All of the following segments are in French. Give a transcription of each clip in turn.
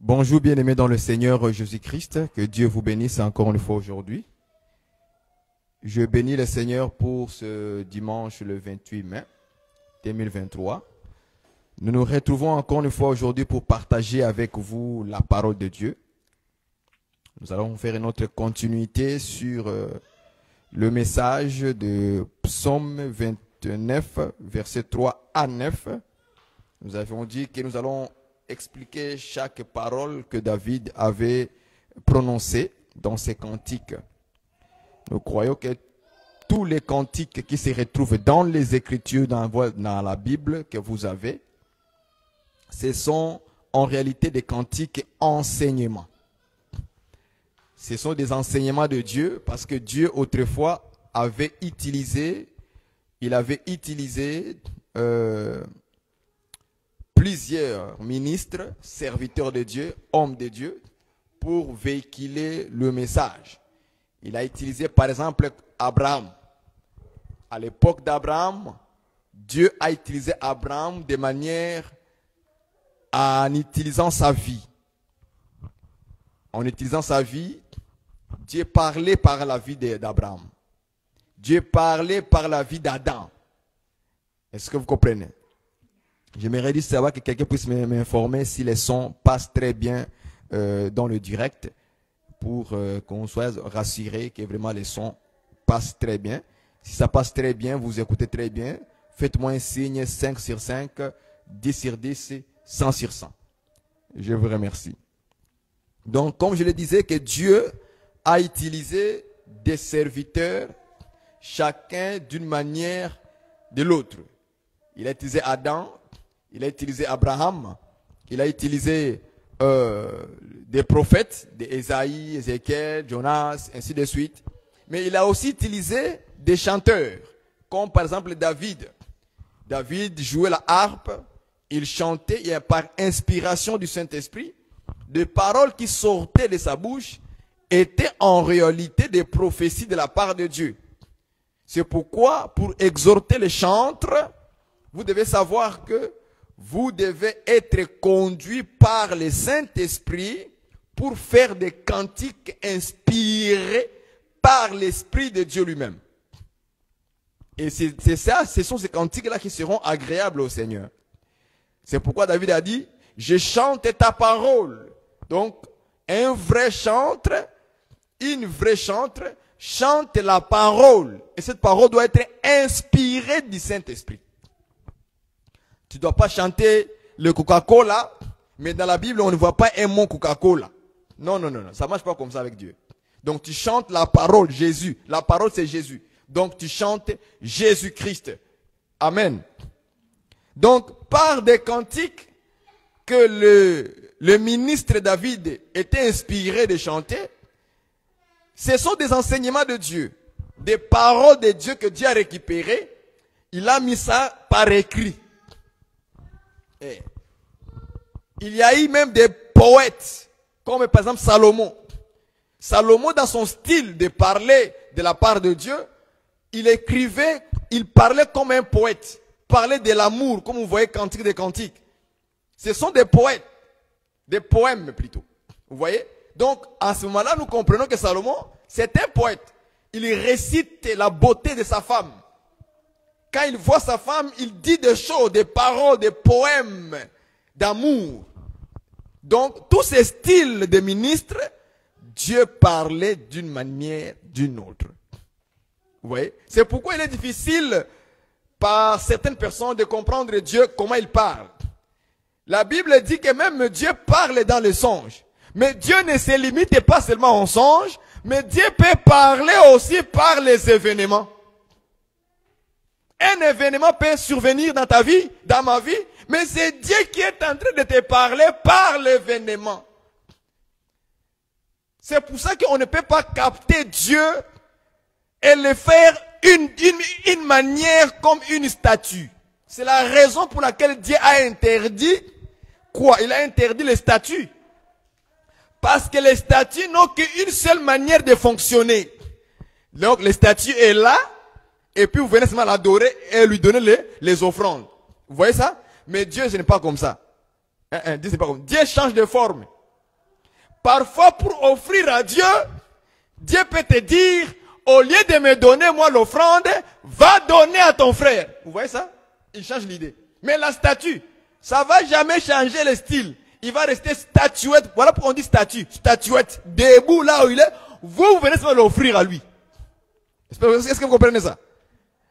Bonjour bien-aimés dans le Seigneur Jésus-Christ, que Dieu vous bénisse encore une fois aujourd'hui. Je bénis le Seigneur pour ce dimanche le 28 mai 2023. Nous nous retrouvons encore une fois aujourd'hui pour partager avec vous la parole de Dieu. Nous allons faire une autre continuité sur le message de Psaume 29, versets 3 à 9. Nous avons dit que nous allons expliquer chaque parole que David avait prononcée dans ses cantiques. Nous croyons que tous les cantiques qui se retrouvent dans les Écritures, dans la Bible que vous avez, ce sont en réalité des cantiques enseignements. Ce sont des enseignements de Dieu parce que Dieu autrefois avait utilisé, plusieurs ministres, serviteurs de Dieu, hommes de Dieu, pour véhiculer le message. Il a utilisé par exemple Abraham. À l'époque d'Abraham, Dieu a utilisé Abraham de manière en utilisant sa vie. En utilisant sa vie, Dieu parlait par la vie d'Abraham. Dieu parlait par la vie d'Adam. Est-ce que vous comprenez? J'aimerais juste savoir que quelqu'un puisse m'informer si les sons passent très bien dans le direct pour qu'on soit rassuré que vraiment les sons passent très bien. Si ça passe très bien, vous écoutez très bien, faites-moi un signe 5 sur 5, 10 sur 10, 100 sur 100. Je vous remercie. Donc, comme je le disais, que Dieu a utilisé des serviteurs, chacun d'une manière de l'autre. Il a utilisé Adam, il a utilisé Abraham, il a utilisé des prophètes, des Ésaïe, Ézéchiel, Jonas, ainsi de suite. Mais il a aussi utilisé des chanteurs, comme par exemple David. David jouait la harpe, il chantait et par inspiration du Saint-Esprit, des paroles qui sortaient de sa bouche étaient en réalité des prophéties de la part de Dieu. C'est pourquoi, pour exhorter les chantres, vous devez savoir que vous devez être conduit par le Saint-Esprit pour faire des cantiques inspirés par l'Esprit de Dieu lui-même. Et c'est ça, ce sont ces cantiques-là qui seront agréables au Seigneur. C'est pourquoi David a dit, je chante ta parole. Donc, un vrai chantre, une vraie chantre, chante la parole. Et cette parole doit être inspirée du Saint-Esprit. Tu ne dois pas chanter le Coca-Cola, mais dans la Bible, on ne voit pas un mot Coca-Cola. Non, non, non, non, ça ne marche pas comme ça avec Dieu. Donc tu chantes la parole, Jésus. La parole, c'est Jésus. Donc tu chantes Jésus-Christ. Amen. Donc, par des cantiques que le ministre David était inspiré de chanter, ce sont des enseignements de Dieu, des paroles de Dieu que Dieu a récupérées. Il a mis ça par écrit. Et il y a eu même des poètes, comme par exemple Salomon. Salomon, dans son style de parler de la part de Dieu, il écrivait, il parlait comme un poète, parlait de l'amour, comme vous voyez Cantique des Cantiques. Ce sont des poètes, des poèmes plutôt. Vous voyez? Donc, à ce moment-là, nous comprenons que Salomon, c'est un poète. Il récite la beauté de sa femme. Quand il voit sa femme, il dit des choses, des paroles, des poèmes d'amour. Donc, tous ces styles de ministres, Dieu parlait d'une manière, d'une autre. Vous voyez? C'est pourquoi il est difficile, par certaines personnes, de comprendre Dieu, comment il parle. La Bible dit que même Dieu parle dans les songes. Mais Dieu ne se limite pas seulement aux songes, mais Dieu peut parler aussi par les événements. Un événement peut survenir dans ta vie, dans ma vie, mais c'est Dieu qui est en train de te parler par l'événement. C'est pour ça qu'on ne peut pas capter Dieu et le faire une manière comme une statue. C'est la raison pour laquelle Dieu a interdit quoi? Il a interdit les statues. Parce que les statues n'ont qu'une seule manière de fonctionner. Donc les statues est là, et puis vous venez seulement l'adorer et lui donner les offrandes. Vous voyez ça? Mais Dieu, ce n'est pas comme ça. Dieu, c'est pas comme. Dieu change de forme. parfois pour offrir à Dieu, Dieu peut te dire, au lieu de me donner moi l'offrande, va donner à ton frère. Vous voyez ça? Il change l'idée. Mais la statue, ça va jamais changer le style. Il va rester statuette. Voilà pourquoi on dit statue. Statuette. Debout là où il est. Vous venez seulement l'offrir à lui. Est-ce que vous comprenez ça?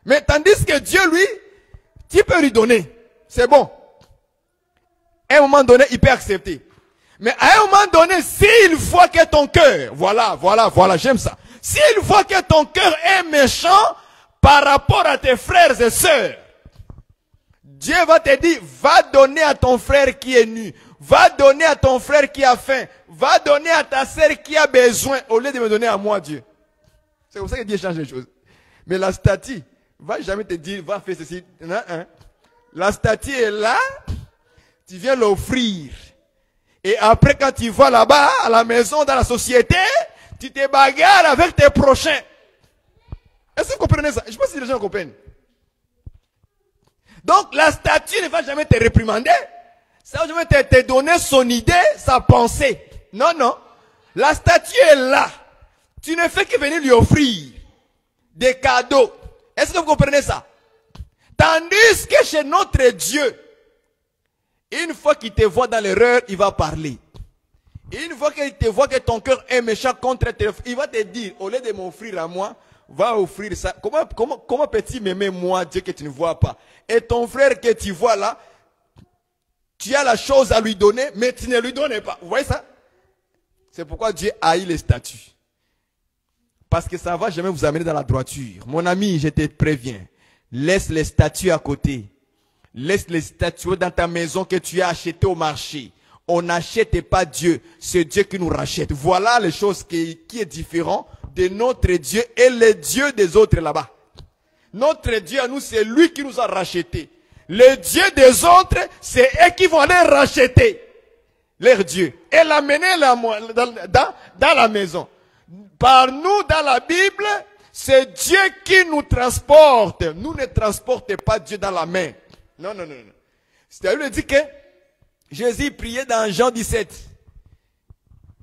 Mais tandis que Dieu, lui, tu peux lui donner. C'est bon. À un moment donné, il peut accepter. Mais à un moment donné, s'il voit que ton cœur, voilà, j'aime ça. S'il voit que ton cœur est méchant par rapport à tes frères et sœurs, Dieu va te dire, va donner à ton frère qui est nu, va donner à ton frère qui a faim, va donner à ta sœur qui a besoin, au lieu de me donner à moi, Dieu. C'est comme ça que Dieu change les choses. Mais la statue va jamais te dire, va faire ceci. Non, hein. La statue est là, tu viens l'offrir. Et après, quand tu vas là-bas, à la maison, dans la société, tu te bagarres avec tes prochains. Est-ce que vous comprenez ça? Je ne sais pas si les gens comprennent. Donc, la statue ne va jamais te réprimander. Ça va jamais te donner son idée, sa pensée. Non, non. La statue est là. Tu ne fais que venir lui offrir des cadeaux. Est-ce que vous comprenez ça? Tandis que chez notre Dieu, une fois qu'il te voit dans l'erreur, il va parler. Une fois qu'il te voit que ton cœur est méchant contre tes frères, il va te dire, au lieu de m'offrir à moi, va offrir ça. Comment peux-tu m'aimer moi, Dieu, que tu ne vois pas? Et ton frère que tu vois là, tu as la chose à lui donner, mais tu ne lui donnes pas. Vous voyez ça? C'est pourquoi Dieu haït les statues. Parce que ça ne va jamais vous amener dans la droiture. Mon ami, je te préviens. Laisse les statues à côté. Laisse les statues dans ta maison que tu as achetées au marché. On n'achète pas Dieu. C'est Dieu qui nous rachète. Voilà les choses qui est différent de notre Dieu et le Dieu des autres là-bas. Notre Dieu à nous, c'est lui qui nous a rachetés. Le Dieu des autres, c'est eux qui vont aller racheter leur Dieu et l'amener dans la maison. Par nous, dans la Bible, c'est Dieu qui nous transporte. Nous ne transportons pas Dieu dans la main. Non, non, non, non. C'est-à-dire, il dit que Jésus priait dans Jean 17.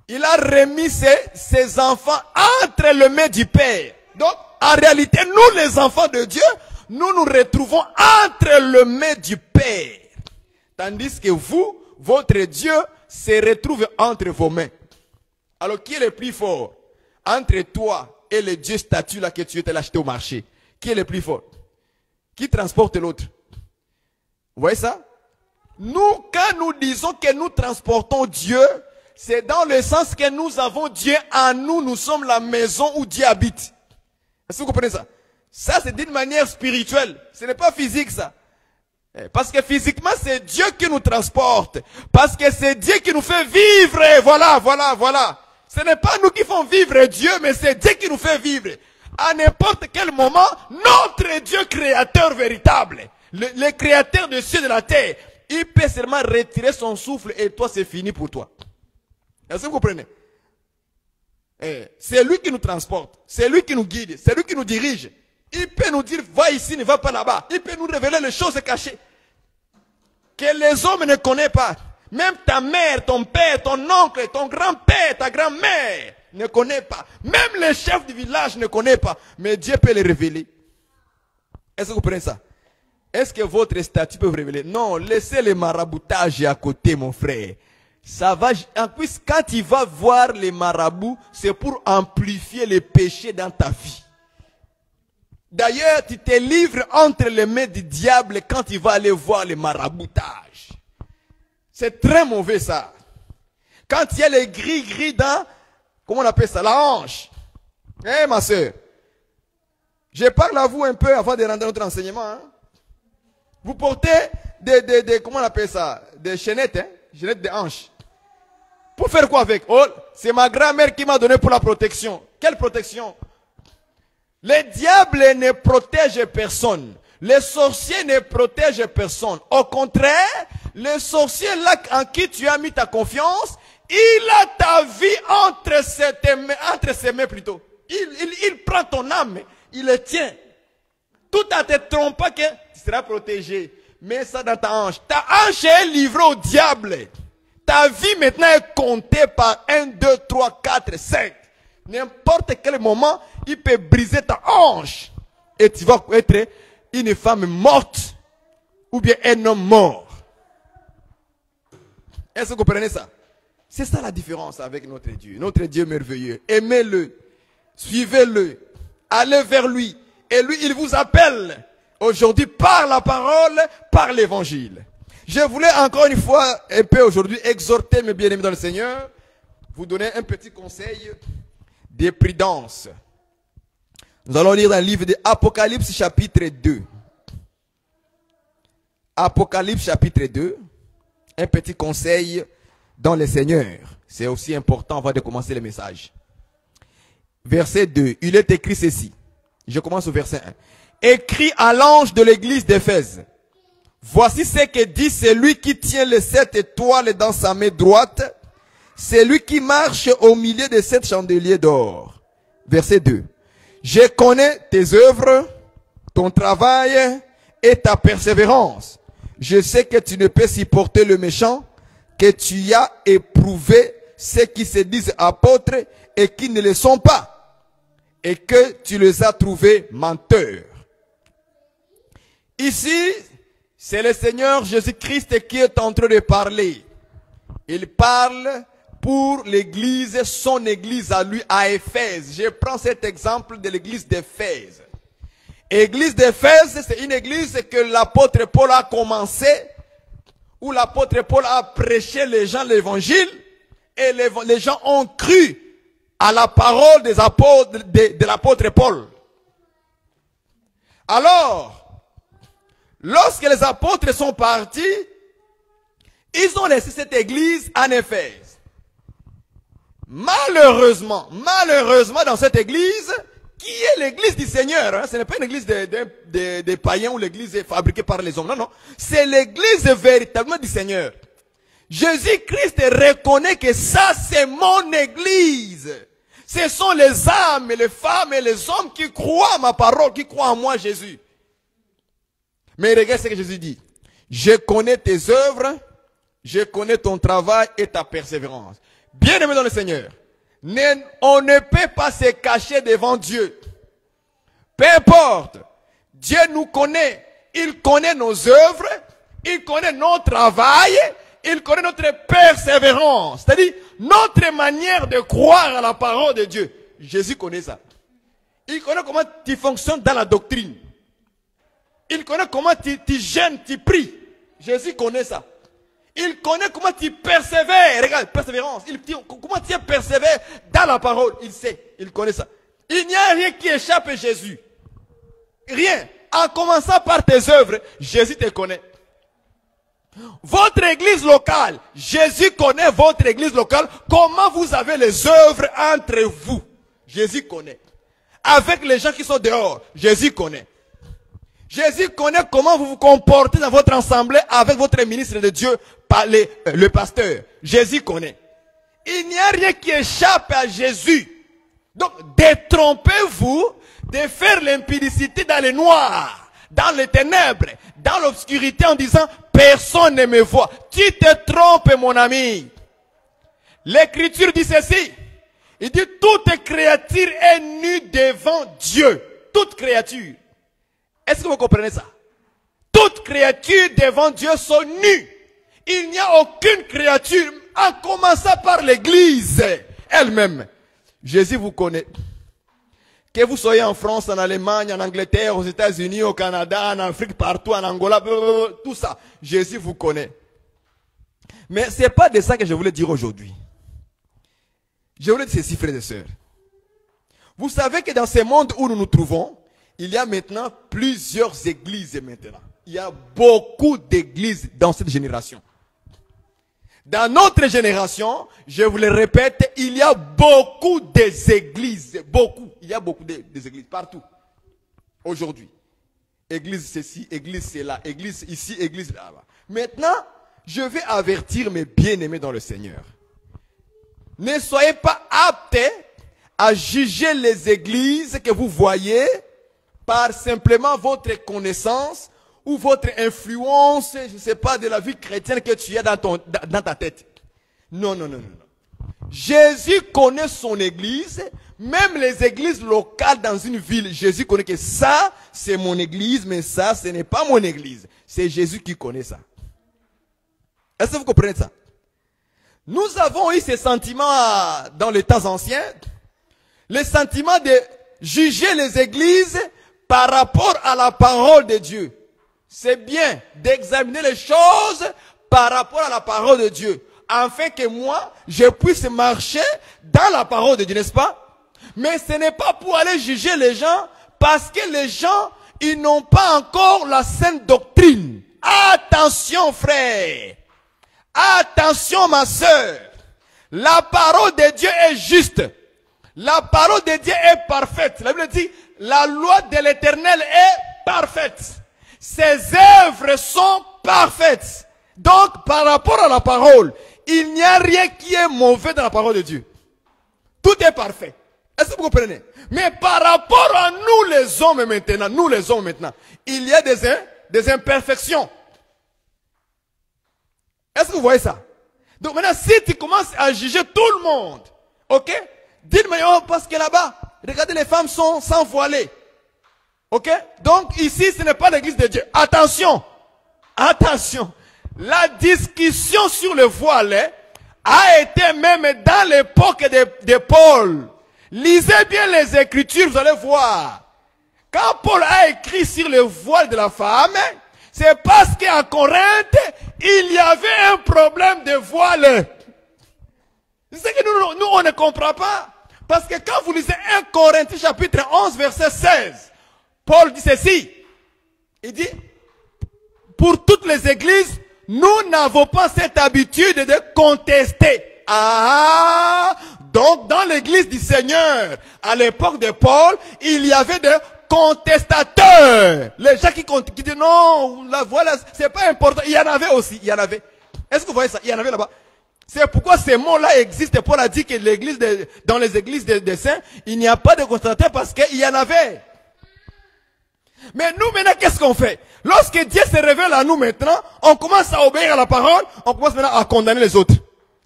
Il a remis ses enfants entre les mains du Père. Donc, en réalité, nous les enfants de Dieu, nous nous retrouvons entre les mains du Père. Tandis que vous, votre Dieu, se retrouve entre vos mains. Alors, qui est le plus fort? Entre toi et le Dieu statue là que tu étais acheté au marché. Qui est le plus fort? Qui transporte l'autre? Vous voyez ça? Nous, quand nous disons que nous transportons Dieu, c'est dans le sens que nous avons Dieu en nous. Nous sommes la maison où Dieu habite. Est-ce que vous comprenez ça? Ça, c'est d'une manière spirituelle. Ce n'est pas physique, ça. Parce que physiquement, c'est Dieu qui nous transporte. Parce que c'est Dieu qui nous fait vivre. Voilà. Ce n'est pas nous qui font vivre Dieu, mais c'est Dieu qui nous fait vivre. À n'importe quel moment, notre Dieu créateur véritable, le créateur des cieux et de la terre, il peut seulement retirer son souffle et toi, c'est fini pour toi. Est-ce que vous comprenez? C'est lui qui nous transporte, c'est lui qui nous guide, c'est lui qui nous dirige. Il peut nous dire, va ici, ne va pas là-bas. Il peut nous révéler les choses cachées que les hommes ne connaissent pas. Même ta mère, ton père, ton oncle, ton grand-père, ta grand-mère ne connaissent pas. Même les chefs du village ne connaissent pas. Mais Dieu peut les révéler. Est-ce que vous comprenez ça? Est-ce que votre statut peut vous révéler? Non, laissez les maraboutages à côté, mon frère. Ça va, en plus, quand tu vas voir les marabouts, c'est pour amplifier les péchés dans ta vie. D'ailleurs, tu te livres entre les mains du diable quand tu vas aller voir les maraboutages. C'est très mauvais ça. Quand il y a les gris dans, comment on appelle ça, la hanche. Ma soeur, je parle à vous un peu avant de rendre notre enseignement. Hein. Vous portez comment on appelle ça, des chaînettes, chaînettes de hanches. Pour faire quoi avec? Oh, c'est ma grand-mère qui m'a donné pour la protection. Quelle protection? Le diable ne protège personne. Les sorciers ne protègent personne. Au contraire, le sorcier là en qui tu as mis ta confiance, il a ta vie entre ses mains plutôt. Il prend ton âme, il le tient. Tout en te trompant que tu seras protégé. Mets ça dans ta hanche. Ta hanche est livrée au diable. Ta vie maintenant est comptée par 1, 2, 3, 4, 5. N'importe quel moment, il peut briser ta hanche. Et tu vas être une femme morte ou bien un homme mort. Est-ce que vous comprenez ça? C'est ça la différence avec notre Dieu. Notre Dieu merveilleux. Aimez-le. Suivez-le. Allez vers lui. Et lui, il vous appelle aujourd'hui par la parole, par l'évangile. Je voulais encore une fois un peu aujourd'hui exhorter mes bien-aimés dans le Seigneur, vous donner un petit conseil de prudence. Nous allons lire dans le livre de Apocalypse chapitre 2. Apocalypse chapitre 2. Un petit conseil dans le Seigneur. C'est aussi important avant de commencer le message. Verset 2. Il est écrit ceci. Je commence au verset 1. Écrit à l'ange de l'église d'Éphèse. Voici ce que dit celui qui tient les 7 étoiles dans sa main droite. Celui qui marche au milieu de 7 chandeliers d'or. Verset 2. Je connais tes œuvres, ton travail et ta persévérance. Je sais que tu ne peux supporter le méchant, que tu as éprouvé ceux qui se disent apôtres et qui ne le sont pas, et que tu les as trouvés menteurs. Ici, c'est le Seigneur Jésus-Christ qui est en train de parler. Il parle pour l'église, son église à lui, à Éphèse. Je prends cet exemple de l'église d'Éphèse. L'église d'Éphèse, c'est une église que l'apôtre Paul a commencé, où l'apôtre Paul a prêché les gens l'évangile, et les gens ont cru à la parole des apôtres, de l'apôtre Paul. Alors, lorsque les apôtres sont partis, ils ont laissé cette église en Éphèse. Malheureusement, dans cette église, qui est l'église du Seigneur, hein, ce n'est pas une église des païens ou l'église fabriquée par les hommes, non, non. C'est l'église véritablement du Seigneur. Jésus-Christ reconnaît que ça, c'est mon église. Ce sont les âmes, les femmes et les hommes qui croient à ma parole, qui croient en moi, Jésus. Mais regarde ce que Jésus dit. Je connais tes œuvres, je connais ton travail et ta persévérance. Bien-aimé dans le Seigneur, on ne peut pas se cacher devant Dieu. Peu importe, Dieu nous connaît. Il connaît nos œuvres, il connaît notre travail, il connaît notre persévérance. C'est-à-dire notre manière de croire à la parole de Dieu. Jésus connaît ça. Il connaît comment tu fonctionnes dans la doctrine. Il connaît comment tu gênes, tu pries. Jésus connaît ça. Il connaît comment tu persévères. Regarde, persévérance. Comment tu persévères dans la parole. Il sait, il connaît ça. Il n'y a rien qui échappe à Jésus. Rien. En commençant par tes œuvres, Jésus te connaît. Votre église locale, Jésus connaît votre église locale. Comment vous avez les œuvres entre vous. Jésus connaît. Avec les gens qui sont dehors, Jésus connaît. Jésus connaît comment vous vous comportez dans votre assemblée avec votre ministre de Dieu, le pasteur. Jésus connaît. Il n'y a rien qui échappe à Jésus. Donc, détrompez-vous de faire l'impudicité dans le noir, dans les ténèbres, dans l'obscurité en disant personne ne me voit. Tu te trompes, mon ami. L'Écriture dit ceci. Il dit toute créature est nue devant Dieu. Toute créature. Est-ce que vous comprenez ça? Toutes créatures devant Dieu sont nues. Il n'y a aucune créature, en commençant par l'Église elle-même. Jésus vous connaît. Que vous soyez en France, en Allemagne, en Angleterre, aux États-Unis, au Canada, en Afrique, partout, en Angola, tout ça. Jésus vous connaît. Mais ce n'est pas de ça que je voulais dire aujourd'hui. Je voulais dire ceci, frères et sœurs. Vous savez que dans ce monde où nous nous trouvons, il y a maintenant plusieurs églises maintenant. Il y a beaucoup d'églises dans cette génération. Dans notre génération, je vous le répète, il y a beaucoup d'églises. Beaucoup. Il y a beaucoup d'églises partout. Aujourd'hui. Église ceci, église cela, église ici, église là-bas. Maintenant, je vais avertir mes bien-aimés dans le Seigneur. Ne soyez pas aptes à juger les églises que vous voyez par simplement votre connaissance ou votre influence, je ne sais pas, de la vie chrétienne que tu as dans ta tête. Non, non, non, non. Jésus connaît son église, même les églises locales dans une ville. Jésus connaît que ça, c'est mon église, mais ça, ce n'est pas mon église. C'est Jésus qui connaît ça. Est-ce que vous comprenez ça? Nous avons eu ces sentiments dans les temps anciens. Le sentiment de juger les églises par rapport à la parole de Dieu. C'est bien d'examiner les choses par rapport à la parole de Dieu. Afin que moi, je puisse marcher dans la parole de Dieu, n'est-ce pas? Mais ce n'est pas pour aller juger les gens, parce que les gens, ils n'ont pas encore la saine doctrine. Attention, frère. Attention, ma sœur. La parole de Dieu est juste. La parole de Dieu est parfaite. La Bible dit, la loi de l'Éternel est parfaite. Ses œuvres sont parfaites. Donc, par rapport à la parole, il n'y a rien qui est mauvais dans la parole de Dieu. Tout est parfait. Est-ce que vous comprenez? Mais par rapport à nous les hommes maintenant, il y a des imperfections. Est-ce que vous voyez ça? Donc maintenant, si tu commences à juger tout le monde, ok? Dites-moi, oh, parce que là-bas, regardez, les femmes sont sans voiler. Ok? Donc ici, ce n'est pas l'église de Dieu. Attention! Attention! La discussion sur le voile a été même dans l'époque de Paul. Lisez bien les Écritures, vous allez voir. Quand Paul a écrit sur le voile de la femme, c'est parce qu'à Corinthe, il y avait un problème de voile. C'est que nous, on ne comprend pas. Parce que quand vous lisez 1 Corinthiens chapitre 11, verset 16, Paul dit ceci. Il dit, pour toutes les églises, nous n'avons pas cette habitude de contester. Ah, donc dans l'église du Seigneur, à l'époque de Paul, il y avait des contestateurs. Les gens qui disent non, la voilà, c'est pas important. Il y en avait aussi, il y en avait. Est-ce que vous voyez ça? Il y en avait là-bas. C'est pourquoi ces mots-là existent. Paul a dit que l'église dans les églises des saints, il n'y a pas de contestateurs parce qu'il y en avait. Mais nous maintenant, qu'est-ce qu'on fait? Lorsque Dieu se révèle à nous maintenant, on commence à obéir à la parole, on commence maintenant à condamner les autres.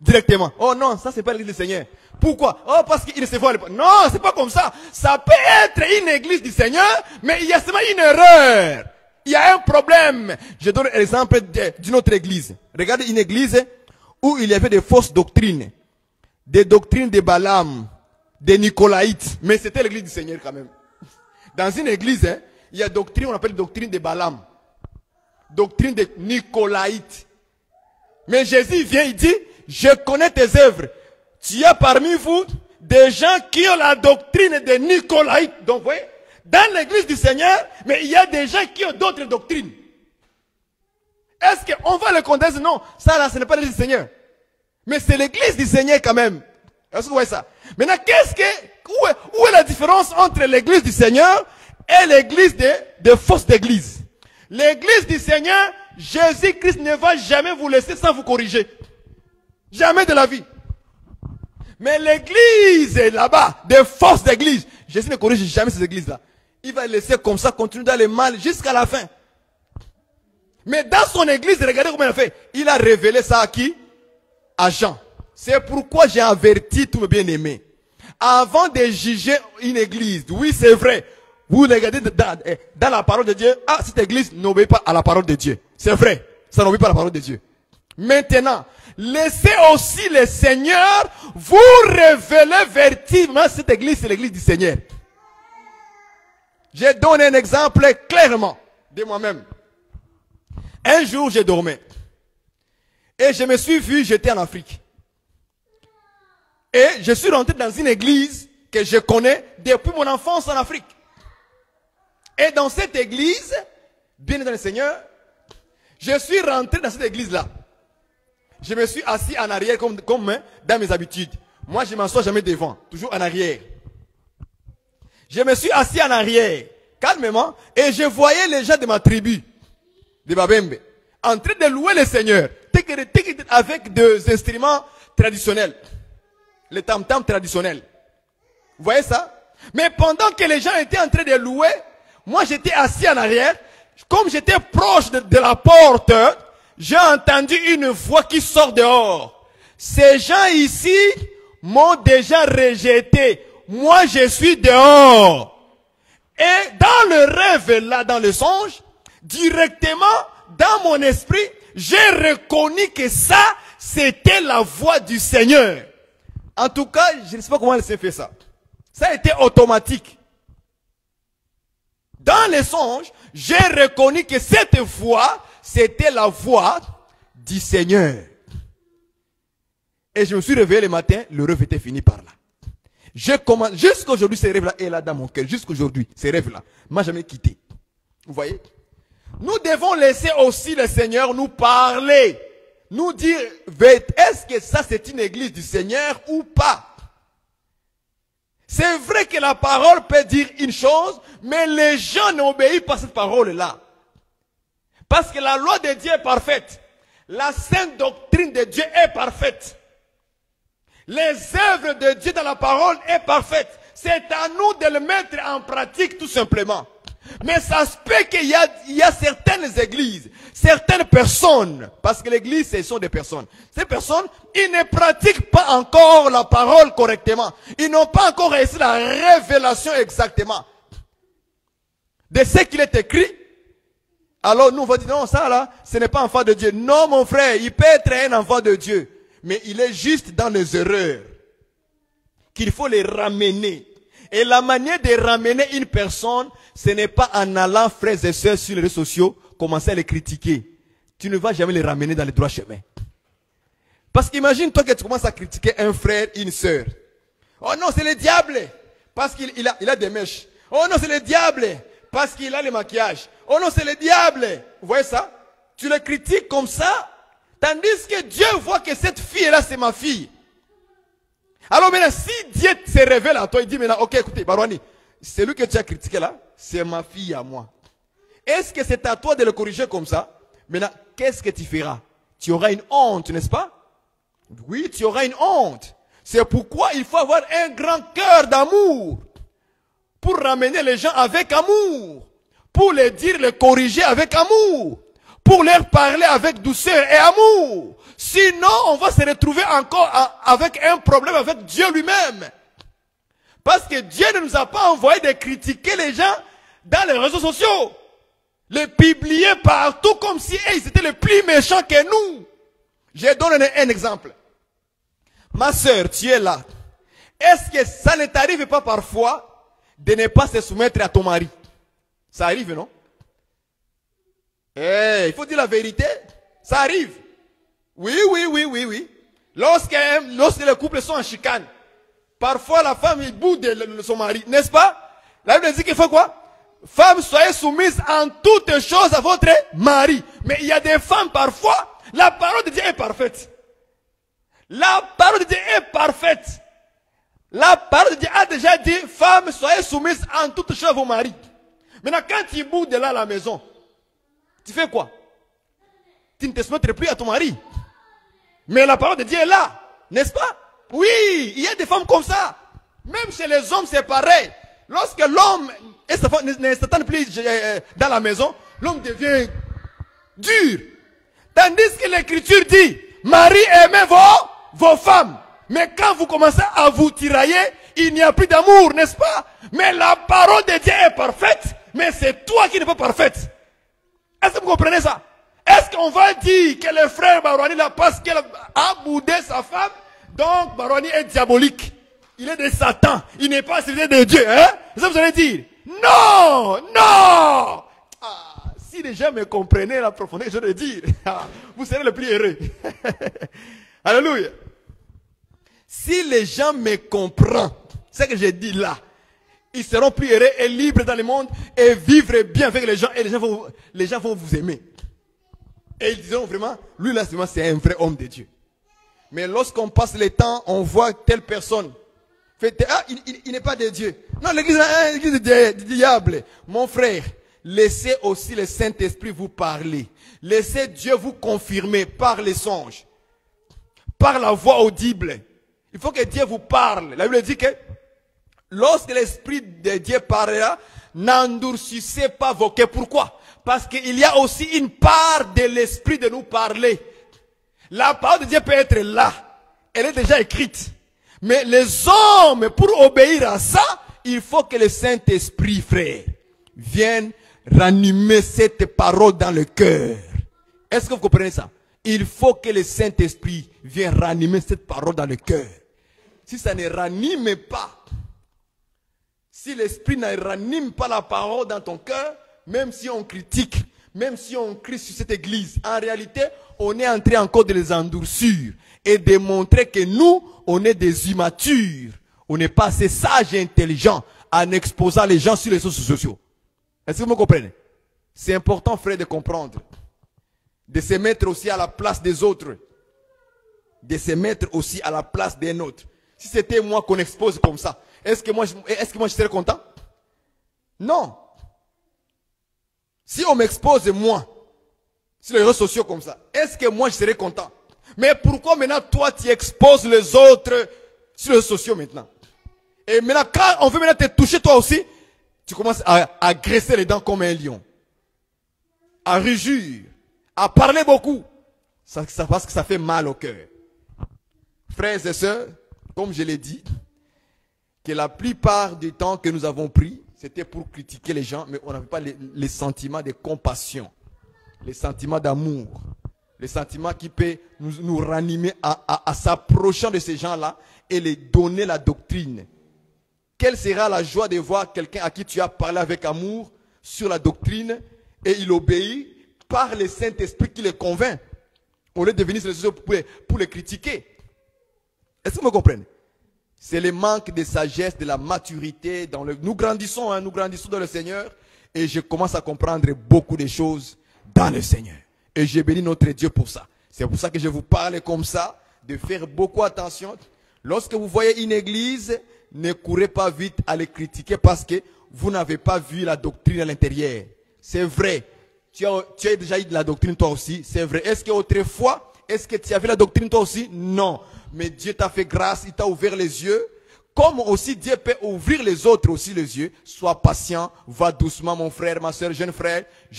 Directement. Oh non, ça c'est pas l'église du Seigneur. Pourquoi? Oh, parce qu'il se voit. Non, c'est pas comme ça. Ça peut être une église du Seigneur, mais il y a seulement une erreur. Il y a un problème. Je donne l'exemple d'une autre église. Regardez une église où il y avait des fausses doctrines. Des doctrines de Balaam, des Nicolaïtes. Mais c'était l'église du Seigneur quand même. Dans une église, il y a doctrine, on appelle doctrine de Balaam. Doctrine de Nicolaïtes. Mais Jésus vient, il dit, je connais tes œuvres. Tu as parmi vous des gens qui ont la doctrine de Nicolaïtes. Donc, vous voyez, dans l'église du Seigneur, mais il y a des gens qui ont d'autres doctrines. Est-ce qu'on va le condamner? Non, ça là, ce n'est pas l'église du Seigneur. Mais c'est l'église du Seigneur quand même. Est-ce que vous voyez ça? Maintenant, où est la différence entre l'église du Seigneur et l'église de fausses églises? L'église du Seigneur, Jésus-Christ ne va jamais vous laisser sans vous corriger. Jamais de la vie. Mais l'église est là-bas, des fausses églises. Jésus ne corrige jamais ces églises-là. Il va laisser comme ça continuer dans le mal jusqu'à la fin. Mais dans son église, regardez comment il a fait. Il a révélé ça à qui? À Jean. C'est pourquoi j'ai averti tous mes bien-aimés. Avant de juger une église, oui c'est vrai. Vous regardez dans la parole de Dieu. Ah, cette église n'obéit pas à la parole de Dieu. C'est vrai. Ça n'obéit pas à la parole de Dieu. Maintenant, laissez aussi le Seigneur vous révéler verticalement cette église, c'est l'église du Seigneur. J'ai donné un exemple clairement de moi-même. Un jour, je dormais. Et je me suis vu, j'étais en Afrique. Et je suis rentré dans une église que je connais depuis mon enfance en Afrique. Et dans cette église, bien dans le Seigneur, je suis rentré dans cette église-là. Je me suis assis en arrière comme dans mes habitudes. Moi, je ne m'assois jamais devant, toujours en arrière. Je me suis assis en arrière, calmement, et je voyais les gens de ma tribu, de Babembe, en train de louer le Seigneur, avec des instruments traditionnels, les tam-tams traditionnels. Vous voyez ça? Mais pendant que les gens étaient en train de louer, moi j'étais assis en arrière, comme j'étais proche de la porte, j'ai entendu une voix qui sort dehors. ces gens ici m'ont déjà rejeté. Moi, je suis dehors. Et dans le rêve là, dans le songe, directement, dans mon esprit, j'ai reconnu que ça, c'était la voix du Seigneur. En tout cas, je ne sais pas comment elle s'est fait ça. Ça a été automatique. Dans les songes, j'ai reconnu que cette voix, c'était la voix du Seigneur. Et je me suis réveillé le matin, le rêve était fini par là. Jusqu'à aujourd'hui, ce rêve-là est là dans mon cœur. Jusqu'aujourd'hui, ce rêve-là m'a jamais quitté. Vous voyez? Nous devons laisser aussi le Seigneur nous parler. Nous dire, est-ce que ça c'est une église du Seigneur ou pas? C'est vrai que la parole peut dire une chose, mais les gens n'obéissent pas à cette parole-là. Parce que la loi de Dieu est parfaite. La sainte doctrine de Dieu est parfaite. Les œuvres de Dieu dans la parole est parfaite. C'est à nous de le mettre en pratique tout simplement. Mais ça se peut qu'il y a certaines églises, certaines personnes, parce que l'église, ce sont des personnes. Ces personnes, ils ne pratiquent pas encore la parole correctement. Ils n'ont pas encore réussi la révélation exactement de ce qu'il est écrit. Alors nous, on va dire, non, ça là, ce n'est pas un enfant de Dieu. Non, mon frère, il peut être un enfant de Dieu. Mais il est juste dans les erreurs qu'il faut les ramener. Et la manière de ramener une personne, ce n'est pas en allant, frères et sœurs, sur les réseaux sociaux, commencer à les critiquer. Tu ne vas jamais les ramener dans le droit chemin. Parce qu'imagine toi que tu commences à critiquer un frère, une sœur. Oh non, c'est le diable, parce qu'il a des mèches. Oh non, c'est le diable, parce qu'il a le maquillage. Oh non, c'est le diable. Vous voyez ça? Tu le critiques comme ça, tandis que Dieu voit que cette fille-là, c'est ma fille. Alors maintenant, si Dieu se révèle à toi, il dit maintenant, ok, écoutez, Barouani, celui que tu as critiqué là, c'est ma fille à moi. Est-ce que c'est à toi de le corriger comme ça? Maintenant, qu'est-ce que tu feras? Tu auras une honte, n'est-ce pas? Oui, tu auras une honte. C'est pourquoi il faut avoir un grand cœur d'amour. Pour ramener les gens avec amour. Pour les dire, les corriger avec amour. Pour leur parler avec douceur et amour. Sinon, on va se retrouver encore avec un problème avec Dieu lui-même. Parce que Dieu ne nous a pas envoyé de critiquer les gens dans les réseaux sociaux. Les publier partout comme si ils étaient les plus méchants que nous. Je donne un exemple. Ma soeur, tu es là. Est-ce que ça ne t'arrive pas parfois de ne pas se soumettre à ton mari? Ça arrive, non? Il faut dire la vérité. Ça arrive. Oui. Lorsque les couples sont en chicane, parfois la femme il boude de son mari, n'est-ce pas? La Bible dit qu'il faut quoi? Femmes, soyez soumises en toutes choses à votre mari. Mais il y a des femmes parfois, la parole de Dieu est parfaite. La parole de Dieu est parfaite. La parole de Dieu a déjà dit, femmes, soyez soumises en toutes choses à vos maris. Maintenant, quand tu boudes de là à la maison, tu fais quoi? Tu ne te soumets plus à ton mari. Mais la parole de Dieu est là, n'est-ce pas? Oui, il y a des femmes comme ça. Même chez les hommes, c'est pareil. Lorsque l'homme ne s'attend plus dans la maison, l'homme devient dur. Tandis que l'Écriture dit, Marie, aimez vos femmes. Mais quand vous commencez à vous tirailler, il n'y a plus d'amour, n'est-ce pas? Mais la parole de Dieu est parfaite, mais c'est toi qui n'es pas parfaite. Est-ce que vous comprenez ça? Est-ce qu'on va dire que le frère Barouani, là, parce qu'il a boudé sa femme, donc Barouani est diabolique? Il est de Satan. Il n'est pas serviteur de Dieu. Hein? C'est ça que vous allez dire? Non! Si les gens me comprenaient la profondeur, je vais dire, vous serez le plus heureux. Alléluia. Si les gens me comprennent, ce que j'ai dit là, ils seront plus heureux et libres dans le monde et vivre bien avec les gens et les gens vont vous aimer. Et ils diront vraiment, lui là c'est un vrai homme de Dieu. Mais lorsqu'on passe le temps, on voit telle personne. Il n'est pas de Dieu. Non, l'église est l'église du diable. Mon frère, laissez aussi le Saint-Esprit vous parler. Laissez Dieu vous confirmer par les songes. Par la voix audible. Il faut que Dieu vous parle. La Bible dit que lorsque l'Esprit de Dieu parlera, n'endurcissez pas vos cœurs. Pourquoi? Parce qu'il y a aussi une part de l'Esprit de nous parler. La parole de Dieu peut être là. elle est déjà écrite. Mais les hommes, pour obéir à ça, il faut que le Saint-Esprit, frère, vienne ranimer cette parole dans le cœur. Est-ce que vous comprenez ça? Il faut que le Saint-Esprit vienne ranimer cette parole dans le cœur. Si ça ne ranime pas, si l'Esprit ne ranime pas la parole dans ton cœur, même si on critique, même si on crie sur cette église, en réalité, on est en train encore de les endurcir et de montrer que nous, on est des immatures. On n'est pas assez sages et intelligents en exposant les gens sur les réseaux sociaux. Est-ce que vous me comprenez? C'est important, frère, de comprendre. De se mettre aussi à la place des autres. De se mettre aussi à la place des nôtres. Si c'était moi qu'on expose comme ça, est-ce que moi je serais content? Non. Si on m'expose moi, sur les réseaux sociaux comme ça, est-ce que moi je serais content? Mais pourquoi maintenant toi tu exposes les autres sur les réseaux sociaux maintenant? Et maintenant quand on veut maintenant te toucher toi aussi, tu commences à agresser les dents comme un lion. À rugir, à parler beaucoup. Ça parce que ça fait mal au cœur. Frères et sœurs, comme je l'ai dit, que la plupart du temps que nous avons pris, c'était pour critiquer les gens, mais on n'avait pas les sentiments de compassion, les sentiments d'amour, les sentiments qui peuvent nous ranimer à s'approcher de ces gens-là et les donner la doctrine. Quelle sera la joie de voir quelqu'un à qui tu as parlé avec amour sur la doctrine et il obéit par le Saint-Esprit qui les convainc, au lieu de venir sur les réseaux pour les critiquer. Est-ce que vous me comprenez? C'est le manque de sagesse, de la maturité. Nous grandissons dans le Seigneur. Et je commence à comprendre beaucoup de choses dans le Seigneur. Et je bénis notre Dieu pour ça. C'est pour ça que je vous parle comme ça, de faire beaucoup attention. Lorsque vous voyez une église, ne courez pas vite à les critiquer parce que vous n'avez pas vu la doctrine à l'intérieur. C'est vrai. Tu as déjà eu de la doctrine toi aussi. C'est vrai. Est-ce qu'autrefois, est-ce que tu avais la doctrine toi aussi? Non. Mais Dieu t'a fait grâce, il t'a ouvert les yeux. Comme aussi Dieu peut ouvrir les autres aussi les yeux. Sois patient, va doucement mon frère, ma soeur, jeune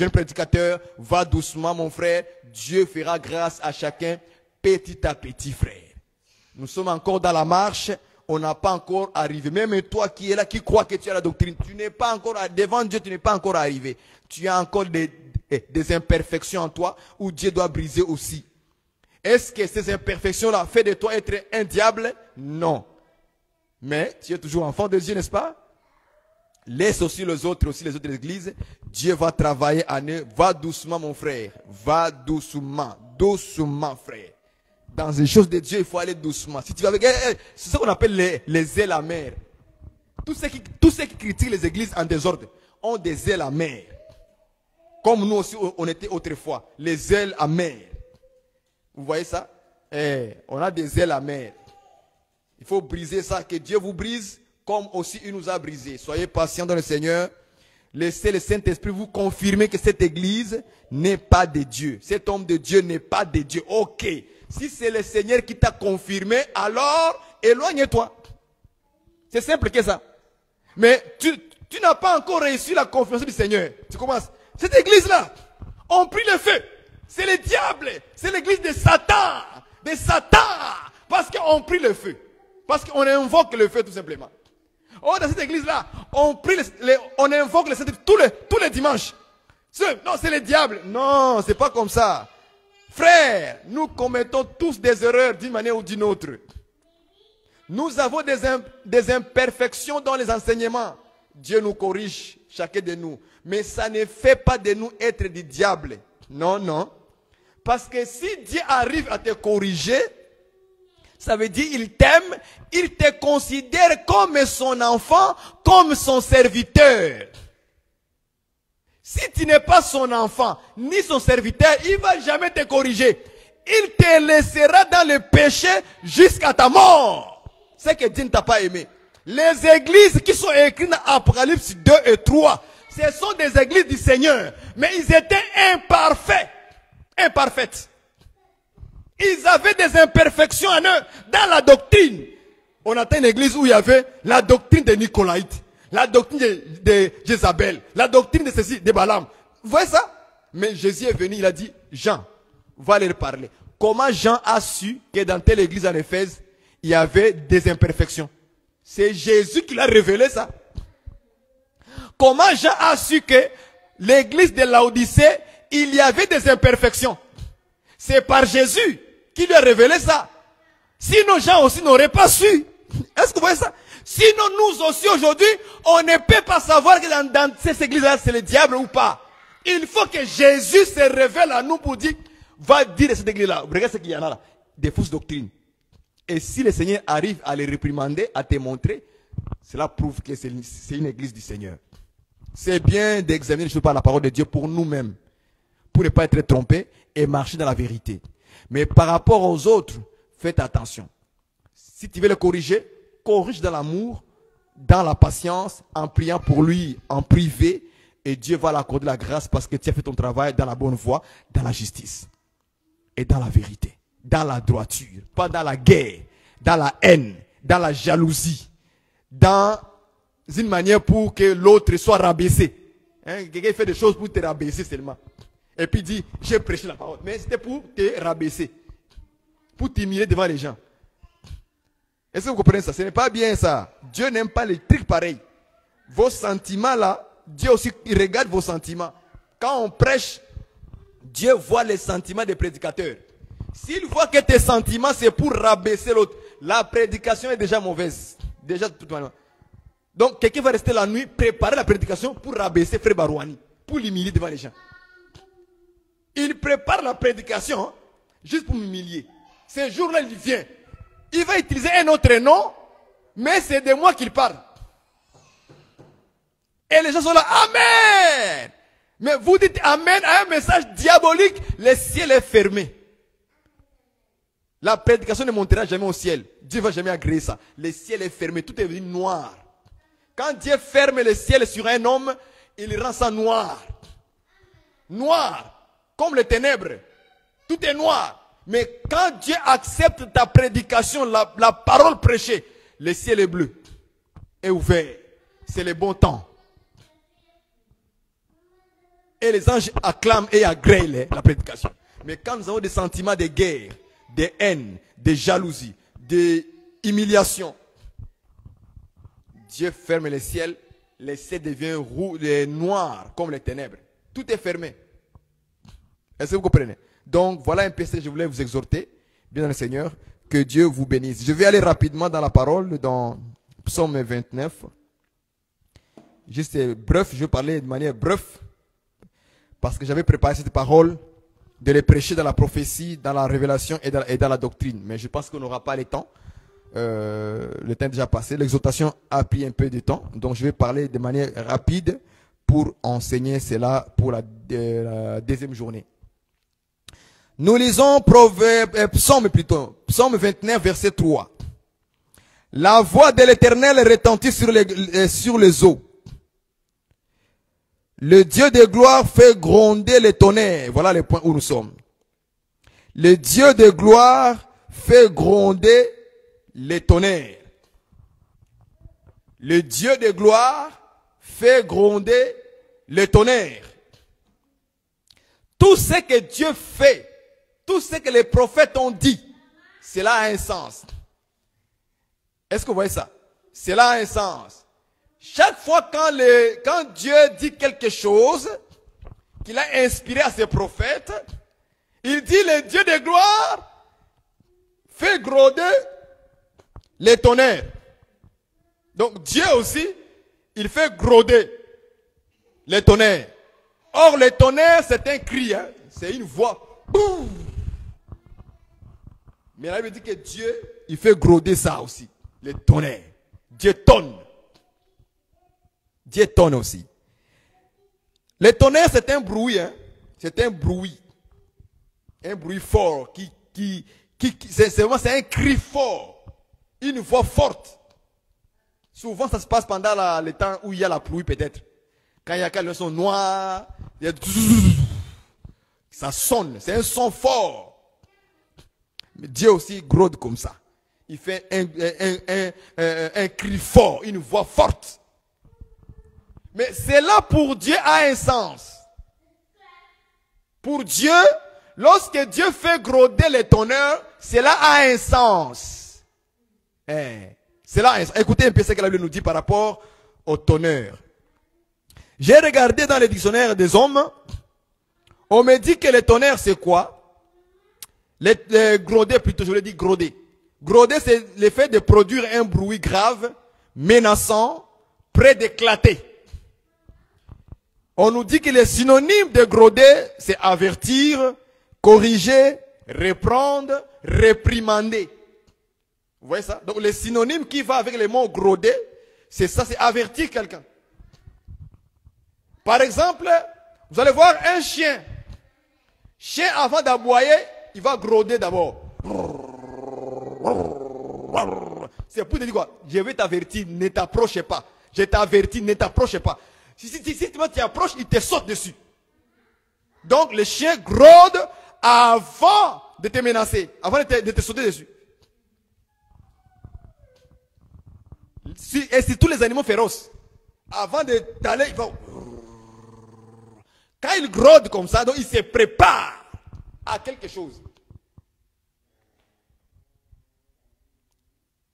prédicateur. Va doucement mon frère. Dieu fera grâce à chacun petit à petit, frère. Nous sommes encore dans la marche. On n'a pas encore arrivé. Même toi qui es là, qui crois que tu as la doctrine, tu n'es pas encore, devant Dieu, tu n'es pas encore arrivé. Tu as encore des imperfections en toi où Dieu doit briser aussi. Est-ce que ces imperfections-là font de toi être un diable? Non. Mais tu es toujours enfant de Dieu, n'est-ce pas? Laisse aussi les autres églises. Dieu va travailler en eux. Va doucement, mon frère. Va doucement. Doucement, frère. Dans les choses de Dieu, il faut aller doucement. Si tu vas avec, c'est ce qu'on appelle les ailes amères. Tous ceux qui critiquent les églises en désordre ont des ailes amères. Comme nous aussi, on était autrefois. Les ailes amères. Vous voyez ça? On a des ailes amères. Il faut briser ça, que Dieu vous brise comme aussi il nous a brisé. Soyez patients dans le Seigneur. Laissez le Saint-Esprit vous confirmer que cette église n'est pas de Dieu. Cet homme de Dieu n'est pas de Dieu. Ok. Si c'est le Seigneur qui t'a confirmé, alors éloigne-toi. C'est simple que ça. Mais tu n'as pas encore reçu la confirmation du Seigneur. Tu commences. Cette église-là, on prie le feu. C'est le diable. C'est l'église de Satan. De Satan. Parce qu'on prie le feu. Parce qu'on invoque le feu tout simplement. Oh, dans cette église-là, on invoque le Saint-Esprit tous les dimanches. Non, c'est le diable. Non, c'est pas comme ça. Frères, nous commettons tous des erreurs d'une manière ou d'une autre. Nous avons des imperfections dans les enseignements. Dieu nous corrige, chacun de nous. Mais ça ne fait pas de nous être des diables. Non, non. Parce que si Dieu arrive à te corriger, ça veut dire qu'il t'aime, il te considère comme son enfant, comme son serviteur. Si tu n'es pas son enfant, ni son serviteur, il ne va jamais te corriger. Il te laissera dans le péché jusqu'à ta mort. C'est que Dieu ne t'a pas aimé. Les églises qui sont écrites dans Apocalypse 2 et 3, ce sont des églises du Seigneur. Mais ils étaient imparfaits. Imparfaites. Ils avaient des imperfections en eux dans la doctrine. On atteint une église où il y avait la doctrine des Nicolaïtes, la doctrine de Jézabel, la doctrine de ceci, de Balaam. Vous voyez ça? Mais Jésus est venu, il a dit, Jean, va leur parler. Comment Jean a su que dans telle église en Éphèse, il y avait des imperfections. C'est Jésus qui l'a révélé ça. Comment Jean a su que l'église de Laodicée, il y avait des imperfections? C'est par Jésus qui lui a révélé ça. Sinon, Jean aussi n'aurait pas su. Est-ce que vous voyez ça? Sinon, nous aussi aujourd'hui, on ne peut pas savoir que dans ces églises-là, c'est le diable ou pas. Il faut que Jésus se révèle à nous pour dire, va dire à cette église-là, regarde ce qu'il y en a là, des fausses doctrines. Et si le Seigneur arrive à les réprimander, à te montrer, cela prouve que c'est une église du Seigneur. C'est bien d'examiner les choses par la parole de Dieu pour nous-mêmes, pour ne pas être trompés et marcher dans la vérité. Mais par rapport aux autres, faites attention. Si tu veux le corriger, corrige dans l'amour, dans la patience, en priant pour lui en privé, et Dieu va l'accorder la grâce parce que tu as fait ton travail dans la bonne voie, dans la justice et dans la vérité, dans la droiture, pas dans la guerre, dans la haine, dans la jalousie, dans une manière pour que l'autre soit rabaissé. Hein? Quelqu'un fait des choses pour te rabaisser seulement. Et puis dit, j'ai prêché la parole. Mais c'était pour te rabaisser, pour t'humilier devant les gens. Est-ce que vous comprenez ça? Ce n'est pas bien ça. Dieu n'aime pas les trucs pareils. Vos sentiments là, Dieu aussi il regarde vos sentiments. Quand on prêche, Dieu voit les sentiments des prédicateurs. S'il voit que tes sentiments c'est pour rabaisser l'autre, la prédication est déjà mauvaise. Déjà tout manière. Donc quelqu'un va rester la nuit, préparer la prédication pour rabaisser Frère Barouani, pour l'humilier devant les gens. Il prépare la prédication juste pour m'humilier. Ce jour-là, il vient. Il va utiliser un autre nom, mais c'est de moi qu'il parle. Et les gens sont là, Amen. Mais vous dites Amen à un message diabolique, le ciel est fermé. La prédication ne montera jamais au ciel. Dieu ne va jamais agréer ça. Le ciel est fermé, tout est devenu noir. Quand Dieu ferme le ciel sur un homme, il rend ça noir. Noir, comme les ténèbres. Tout est noir. Mais quand Dieu accepte ta prédication, la parole prêchée, le ciel est bleu, est ouvert. C'est le bon temps. Et les anges acclament et agréent la prédication. Mais quand nous avons des sentiments de guerre, de haine, de jalousie, d'humiliation, Dieu ferme le ciel devient rouge, noir comme les ténèbres. Tout est fermé. Est-ce que vous comprenez? Donc voilà un peu ce que je voulais vous exhorter, bien dans le Seigneur, que Dieu vous bénisse. Je vais aller rapidement dans la parole, dans Psaume 29. Juste bref, je vais parler de manière bref, parce que j'avais préparé cette parole, de les prêcher dans la prophétie, dans la révélation et dans la doctrine. Mais je pense qu'on n'aura pas le temps. Le temps est déjà passé. L'exhortation a pris un peu de temps. Donc je vais parler de manière rapide pour enseigner cela pour la deuxième journée. Nous lisons Psaume 29, verset 3. La voix de l'Éternel retentit sur les eaux. Le Dieu de gloire fait gronder les tonnerres. Voilà le point où nous sommes. Le Dieu de gloire fait gronder les tonnerres. Le Dieu de gloire fait gronder les tonnerres. Tout ce que Dieu fait, tout ce que les prophètes ont dit, cela a un sens. Est-ce que vous voyez ça? Cela a un sens. Chaque fois quand Dieu dit quelque chose qu'il a inspiré à ses prophètes, il dit le Dieu de gloire fait gronder les tonnerres. Donc Dieu aussi, il fait gronder les tonnerres. Or les tonnerres c'est un cri, hein? C'est une voix. Boum! Mais là il dit que Dieu, il fait gronder ça aussi, les tonnerres. Dieu tonne. Dieu tonne aussi. Le tonnerre, c'est un bruit. Hein? C'est un bruit. Un bruit fort. C'est un cri fort. Une voix forte. Souvent, ça se passe pendant le temps où il y a la pluie, peut-être. Quand il y a quelques sons noirs, il y a... ça sonne. C'est un son fort. Mais Dieu aussi gronde comme ça. Il fait un cri fort, une voix forte. Mais cela pour Dieu a un sens. Pour Dieu, lorsque Dieu fait gronder les tonnerres, cela a un sens. C'est là, écoutez un peu ce que la Bible nous dit par rapport au tonnerre. J'ai regardé dans le dictionnaire des hommes. On me dit que le tonnerre, c'est quoi? Les grodés, plutôt, je voulais dire grodé. Grodé, c'est l'effet de produire un bruit grave, menaçant, près d'éclater. On nous dit que les synonymes de grodé, c'est avertir, corriger, reprendre, réprimander. Vous voyez ça? Donc, les synonymes qui vont avec les mots grodé, c'est ça, c'est avertir quelqu'un. Par exemple, vous allez voir un chien. Chien, avant d'aboyer, il va groder d'abord. C'est pour te dire quoi? Je vais t'avertir, ne t'approche pas. Je t'avertis, ne t'approche pas. Si tu t'approches, il te saute dessus. Donc, le chien gronde avant de te menacer, avant de te sauter dessus. Et c'est tous les animaux féroces. Avant d'aller, ils vont... Quand ils gronde comme ça, donc ils se préparent à quelque chose.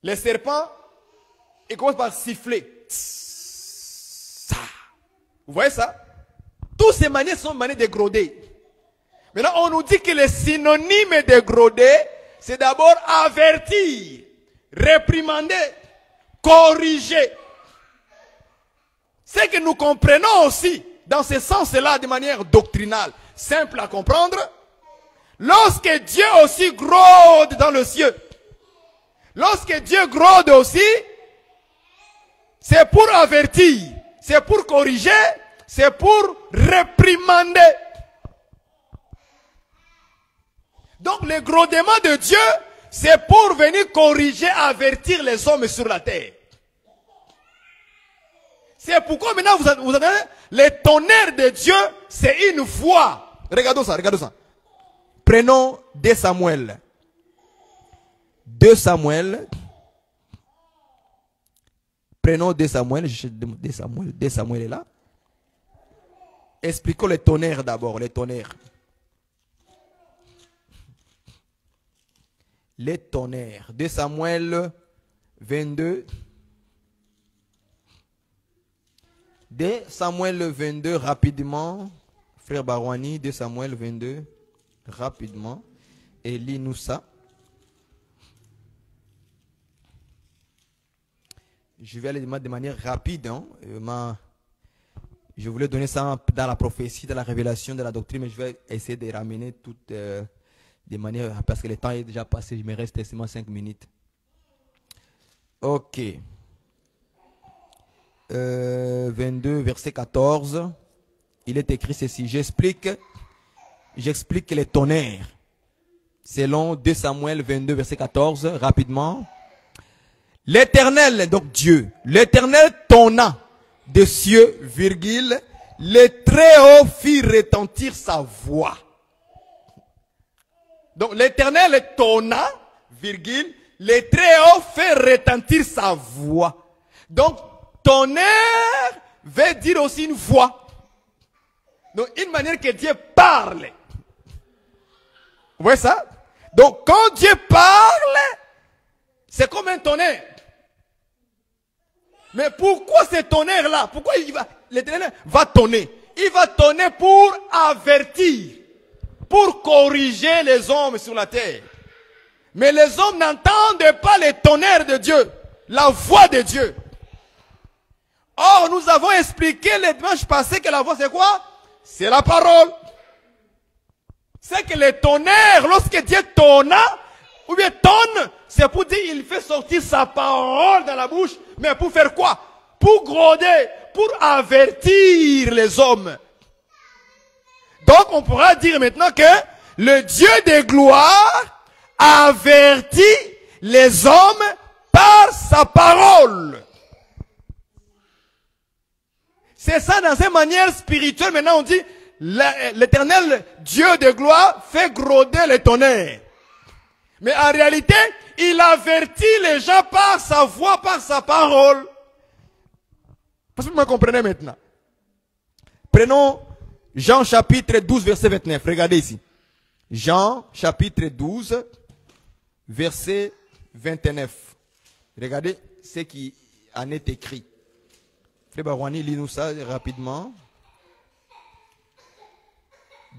Les serpents, ils commencent par siffler. Vous voyez ça? Toutes ces manières sont manières de groder. Maintenant, on nous dit que les synonymes de groder, c'est d'abord avertir, réprimander, corriger. C'est que nous comprenons aussi, dans ce sens-là, de manière doctrinale, simple à comprendre, lorsque Dieu aussi gronde dans le ciel, lorsque Dieu gronde aussi, c'est pour avertir, c'est pour corriger, c'est pour réprimander. Donc le grondement de Dieu, c'est pour venir corriger, avertir les hommes sur la terre. C'est pourquoi maintenant vous avez le tonnerre de Dieu, c'est une voix. Regardons ça, regardons ça. Prenons 2 Samuel. 2 Samuel. Prenons 2 Samuel. Je cherche 2 Samuel est là. Expliquons le tonnerre d'abord, le tonnerre. Les tonnerres. 2 Samuel 22. 2 Samuel 22, rapidement. Frère Barouani, 2 Samuel 22, rapidement. Et lis-nous ça. Je vais aller de manière rapide. Hein. Je voulais donner ça dans la prophétie, dans la révélation, de la doctrine, mais je vais essayer de ramener tout de manière, parce que le temps est déjà passé, il me reste seulement 5 minutes. Ok. 22, verset 14. Il est écrit ceci. J'explique les tonnerres. Selon 2 Samuel 22, verset 14, rapidement. L'Éternel, donc Dieu, l'Éternel tonna des cieux, virgule, le Très-Haut fit retentir sa voix. Donc l'Éternel tonna, virgule, le Très-Haut fait retentir sa voix. Donc tonnerre veut dire aussi une voix. Donc une manière que Dieu parle. Vous voyez ça? Donc quand Dieu parle, c'est comme un tonnerre. Mais pourquoi ce tonnerre-là? Pourquoi l'Éternel va tonner? Il va tonner pour avertir, pour corriger les hommes sur la terre. Mais les hommes n'entendent pas le tonnerre de Dieu, la voix de Dieu. Or, nous avons expliqué le dimanche passé que la voix c'est quoi? C'est la parole. C'est que le tonnerre, lorsque Dieu tonna, ou bien tonne, c'est pour dire qu'il fait sortir sa parole dans la bouche. Mais pour faire quoi? Pour gronder, pour avertir les hommes. Donc on pourra dire maintenant que le Dieu de gloire avertit les hommes par sa parole. C'est ça dans une manière spirituelle. Maintenant on dit, l'Éternel Dieu de gloire fait gronder les tonnerres. Mais en réalité, il avertit les gens par sa voix, par sa parole. Parce que vous me comprenez maintenant. Prenons Jean chapitre 12, verset 29. Regardez ici. Jean chapitre 12, verset 29. Regardez ce qui en est écrit. Frère Barouani, lis-nous ça rapidement.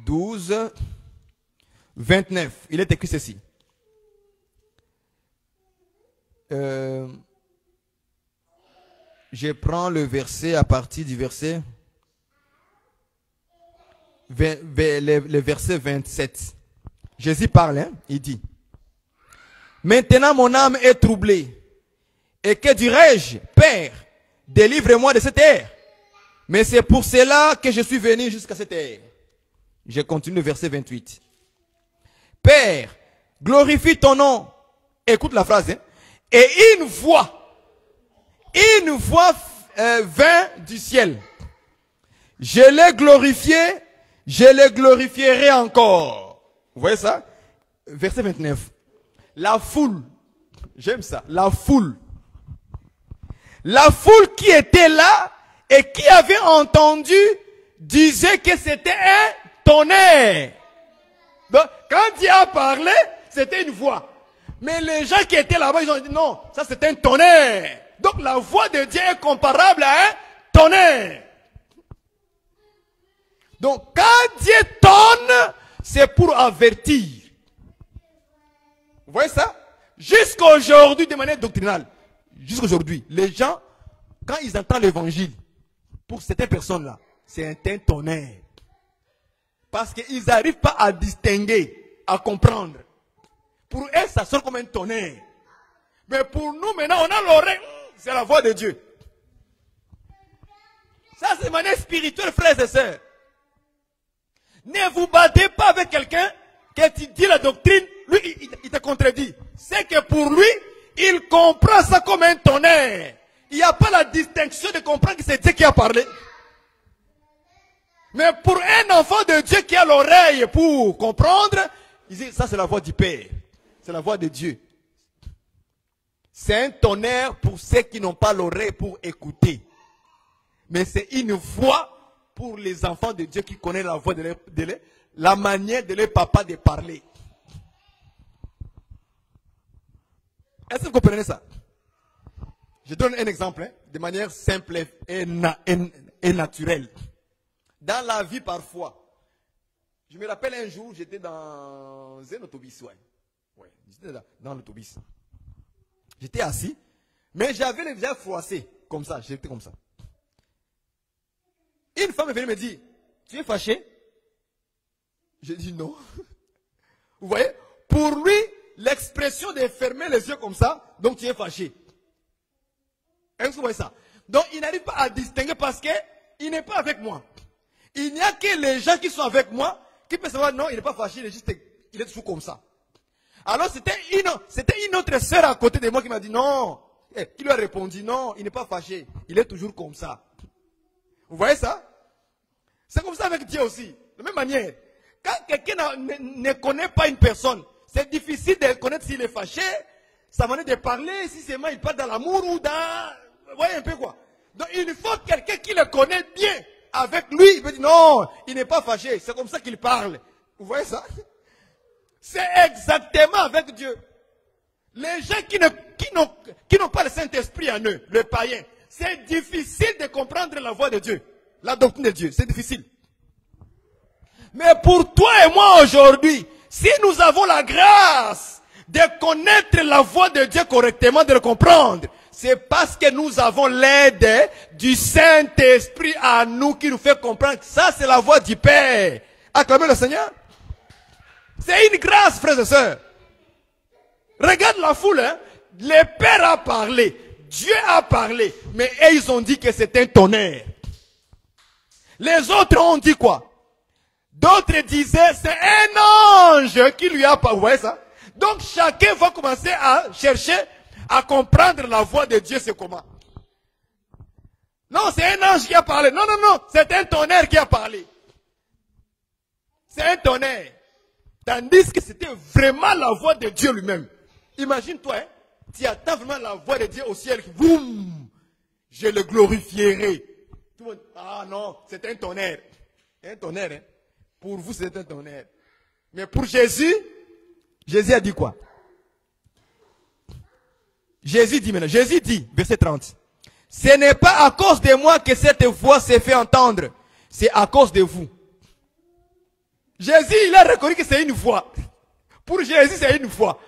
12, 29. Il est écrit ceci. Je prends le verset à partir du verset, le verset 27. Jésus parle, hein, il dit, maintenant mon âme est troublée. Et que dirais-je, Père, délivre-moi de cette ère. Mais c'est pour cela que je suis venu jusqu'à cette ère. Je continue le verset 28. Père, glorifie ton nom. Écoute la phrase, hein. Et une voix vint du ciel. Je le glorifierai encore. Vous voyez ça? Verset 29. La foule, j'aime ça, la foule qui était là et qui avait entendu disait que c'était un tonnerre. Donc, quand Dieu a parlé, c'était une voix. Mais les gens qui étaient là-bas, ils ont dit non, ça c'est un tonnerre. Donc la voix de Dieu est comparable à un tonnerre. Donc quand Dieu tonne, c'est pour avertir. Vous voyez ça? Jusqu'à aujourd'hui, de manière doctrinale, jusqu'à aujourd'hui, les gens, quand ils entendent l'évangile, pour certaines personnes-là, c'est un tonnerre. Parce qu'ils n'arrivent pas à distinguer, à comprendre. Pour eux, ça sonne comme un tonnerre. Mais pour nous, maintenant, on a l'oreille. C'est la voix de Dieu. Ça, c'est de manière spirituelle, frères et sœurs. Ne vous battez pas avec quelqu'un qui dit la doctrine. Lui, il te contredit. C'est que pour lui, il comprend ça comme un tonnerre. Il n'y a pas la distinction de comprendre que c'est Dieu qui a parlé. Mais pour un enfant de Dieu qui a l'oreille pour comprendre, il dit, ça c'est la voix du Père. C'est la voix de Dieu. C'est un tonnerre pour ceux qui n'ont pas l'oreille pour écouter. Mais c'est une voix pour les enfants de Dieu qui connaissent la voix la manière de leur papa de parler. Est-ce que vous comprenez ça? Je donne un exemple, hein, de manière simple et naturelle. Dans la vie parfois, je me rappelle un jour, j'étais dans un autobus, ouais, j'étais dans l'autobus. J'étais assis, mais j'avais les visage froissé, comme ça, j'étais comme ça. Une femme est venue me dire, tu es fâché? J'ai dit non. Vous voyez, pour lui, l'expression de fermer les yeux comme ça, donc tu es fâché. Est-ce que vous voyez ça? Donc il n'arrive pas à distinguer parce qu'il n'est pas avec moi. Il n'y a que les gens qui sont avec moi qui peuvent savoir, non, il n'est pas fâché, il est toujours comme ça. Alors c'était une autre sœur à côté de moi qui m'a dit, non, qui lui a répondu, non, il n'est pas fâché, il est toujours comme ça. Vous voyez ça? C'est comme ça avec Dieu aussi, de la même manière. Quand quelqu'un ne connaît pas une personne, c'est difficile de connaître s'il est fâché, sa manière de parler, si seulement il parle dans l'amour ou dans... Vous voyez un peu quoi? Donc il faut quelqu'un qui le connaît bien. Avec lui, il peut dire non, il n'est pas fâché. C'est comme ça qu'il parle. Vous voyez ça? C'est exactement avec Dieu. Les gens qui n'ont pas le Saint-Esprit en eux, le païen, c'est difficile de comprendre la voix de Dieu. La doctrine de Dieu, c'est difficile. Mais pour toi et moi aujourd'hui, si nous avons la grâce de connaître la voix de Dieu correctement, de le comprendre, c'est parce que nous avons l'aide du Saint-Esprit à nous qui nous fait comprendre que ça c'est la voix du Père. Acclamez le Seigneur. C'est une grâce, frères et sœurs. Regarde la foule, hein. Le Père a parlé, Dieu a parlé, mais eux, ils ont dit que c'est un tonnerre. Les autres ont dit quoi? D'autres disaient c'est un ange qui lui a parlé. Vous voyez ça? Donc chacun va commencer à chercher à comprendre la voix de Dieu, c'est comment? Non, c'est un ange qui a parlé. Non, non, non, c'est un tonnerre qui a parlé. C'est un tonnerre. Tandis que c'était vraiment la voix de Dieu lui-même. Imagine-toi, hein, tu attends vraiment la voix de Dieu au ciel. Boum, je le glorifierai. Tout le monde, ah non, c'est un tonnerre. Un tonnerre, hein. Pour vous, c'est un tonnerre. Mais pour Jésus, Jésus a dit quoi? Jésus dit, verset 30. Ce n'est pas à cause de moi que cette voix s'est fait entendre. C'est à cause de vous. Jésus, il a reconnu que c'est une voix. Pour Jésus, c'est une voix.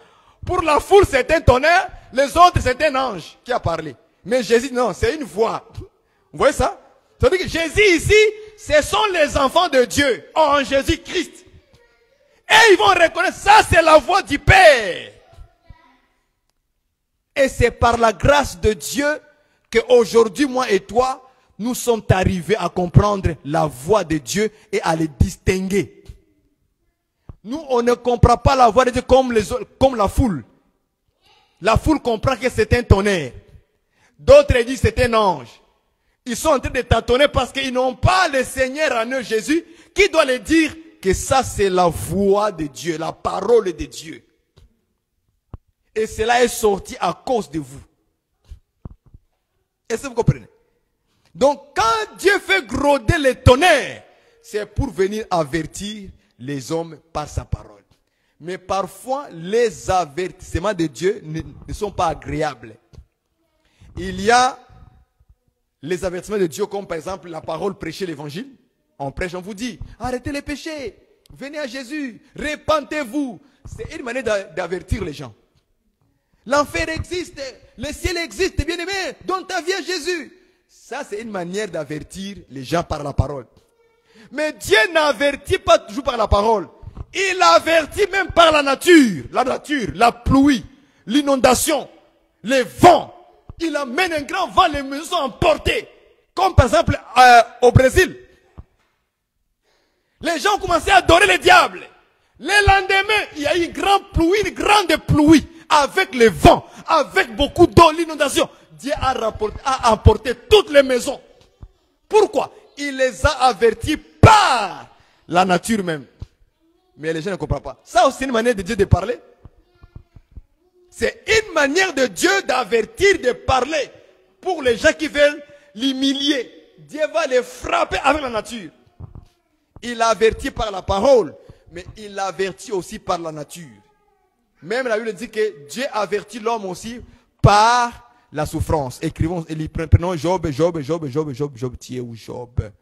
Pour la foule, c'est un tonnerre. Les autres, c'est un ange qui a parlé. Mais Jésus, non, c'est une voix. Vous voyez ça? C'est-à-dire que Jésus ici, ce sont les enfants de Dieu en Jésus-Christ. Et ils vont reconnaître, ça c'est la voix du Père. Et c'est par la grâce de Dieu qu'aujourd'hui, moi et toi, nous sommes arrivés à comprendre la voix de Dieu et à les distinguer. Nous, on ne comprend pas la voix de Dieu comme la foule. La foule comprend que c'est un tonnerre. D'autres disent que c'est un ange. Ils sont en train de tâtonner parce qu'ils n'ont pas le Seigneur en eux, Jésus, qui doit leur dire que ça c'est la voix de Dieu, la parole de Dieu. Et cela est sorti à cause de vous. Est-ce que vous comprenez? Donc quand Dieu fait gronder les tonnerres, c'est pour venir avertir les hommes par sa parole. Mais parfois, les avertissements de Dieu ne sont pas agréables. Il y a les avertissements de Dieu comme par exemple la parole prêcher l'évangile. On prêche, on vous dit, arrêtez les péchés, venez à Jésus, répentez-vous. C'est une manière d'avertir les gens. L'enfer existe, le ciel existe, bien-aimé, donne ta vie à Jésus. Ça, c'est une manière d'avertir les gens par la parole. Mais Dieu n'avertit pas toujours par la parole. Il avertit même par la nature, la pluie, l'inondation, les vents. Il amène un grand vent, les maisons sont emportées. Comme par exemple au Brésil. Les gens ont commencé à adorer le diable. Le lendemain, il y a eu une grande pluie, avec les vents, avec beaucoup d'eau, l'inondation. Dieu a emporté toutes les maisons. Pourquoi? Il les a avertis par la nature même. Mais les gens ne comprennent pas. Ça aussi, c'est une manière de Dieu de parler. C'est une manière de Dieu d'avertir, de parler. Pour les gens qui veulent l'humilier, Dieu va les frapper avec la nature. Il avertit par la parole, mais il avertit aussi par la nature. Même la Bible dit que Dieu avertit l'homme aussi par la souffrance. Écrivons, prenons Job, tu es où Job?